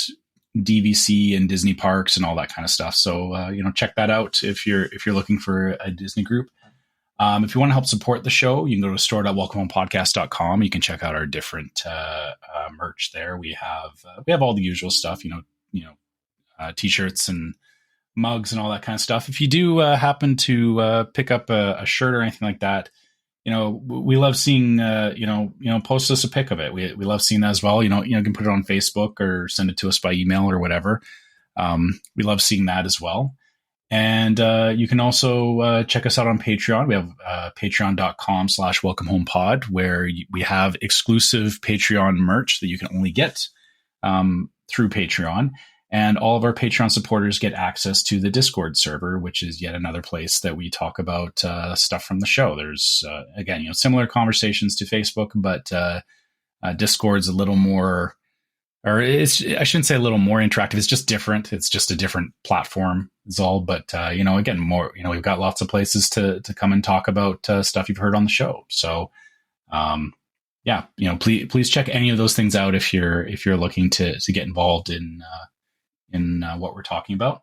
DVC and Disney parks and all that kind of stuff. So check that out if you're looking for a Disney group. If you want to help support the show, you can go to store.welcomehomepodcast.com. You can check out our different merch there. We have all the usual stuff, t-shirts and mugs and all that kind of stuff. If you do happen to pick up a shirt or anything like that, we love seeing, post us a pic of it. We love seeing that as well. You can put it on Facebook or send it to us by email or whatever. We love seeing that as well. And you can also check us out on Patreon. We have patreon.com/welcomehomepod, where we have exclusive Patreon merch that you can only get through Patreon. And all of our Patreon supporters get access to the Discord server, which is yet another place that we talk about stuff from the show. There's, again, similar conversations to Facebook, but Discord's a little more, I shouldn't say a little more interactive. It's just different. It's just a different platform is all. But, again, more, we've got lots of places to come and talk about stuff you've heard on the show. So, please check any of those things out if you're looking to get involved in what we're talking about.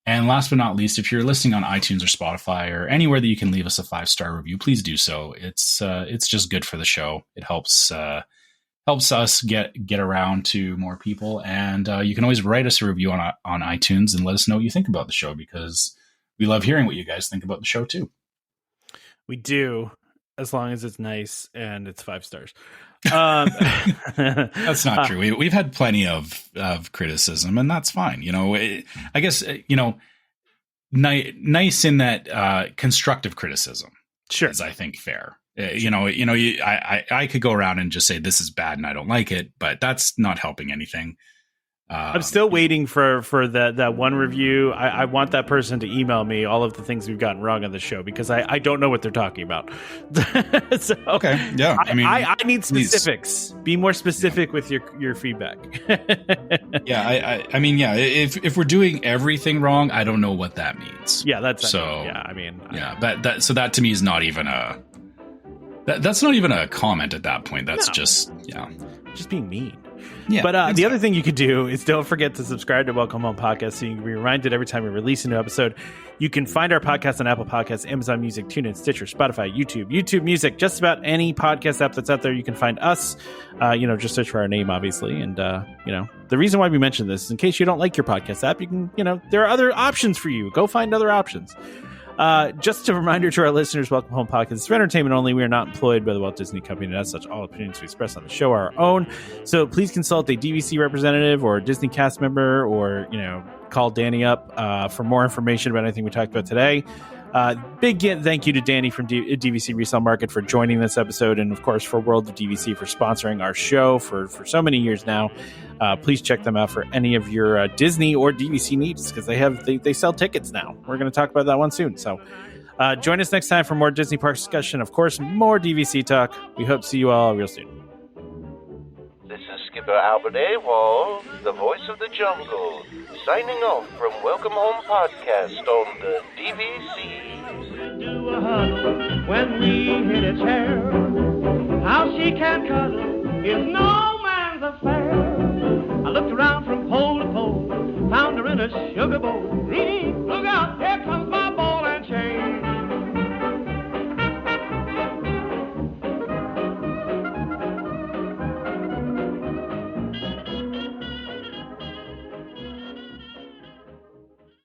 And last but not least, if you're listening on iTunes or Spotify or anywhere that you can leave us a 5-star review, please do so. It's just good for the show. It helps us get around to more people. And you can always write us a review on iTunes and let us know what you think about the show, because we love hearing what you guys think about the show too. We do, as long as it's nice and it's 5 stars. That's not true. We've had plenty of criticism, and that's fine. I guess, nice in that constructive criticism is, I think, fair. I could go around and just say this is bad and I don't like it, but that's not helping anything. I'm still waiting for that one review. I want that person to email me all of the things we've gotten wrong on the show, because I don't know what they're talking about. So, okay, yeah. I need specifics. Be more specific with your feedback. Yeah, If we're doing everything wrong, I don't know what that means. Yeah, that's so. So that to me is not even that's not even a comment at that point. That's just being mean. Yeah, but the other thing you could do is don't forget to subscribe to Welcome Home Podcast so you can be reminded every time we release a new episode. You can find our podcast on Apple Podcasts, Amazon Music, TuneIn, Stitcher, Spotify, YouTube Music, just about any podcast app that's out there. You can find us. Just search for our name, obviously. And, the reason why we mention this is in case you don't like your podcast app, you can, there are other options for you. Go find other options. Just a reminder to our listeners, Welcome Home Podcast is for entertainment only. We are not employed by the Walt Disney Company, and as such, all opinions we express on the show are our own. So please consult a DVC representative or a Disney cast member, or, call Dani up for more information about anything we talked about today. Big thank you to Dani from DVC Resale Market for joining this episode, and of course for World of DVC for sponsoring our show for so many years now. Please check them out for any of your Disney or DVC needs, because they sell tickets now. We're going to talk about that one soon. So join us next time for more Disney Parks discussion. Of course, more DVC talk. We hope to see you all real soon. This is Skipper Albert Awol, the voice of the jungle, signing off from Welcome Home Podcast on the DVC. Do a huddle when we hit a chair. How she can cuddle is no man's affair. I looked around from pole to pole, found her in a sugar bowl.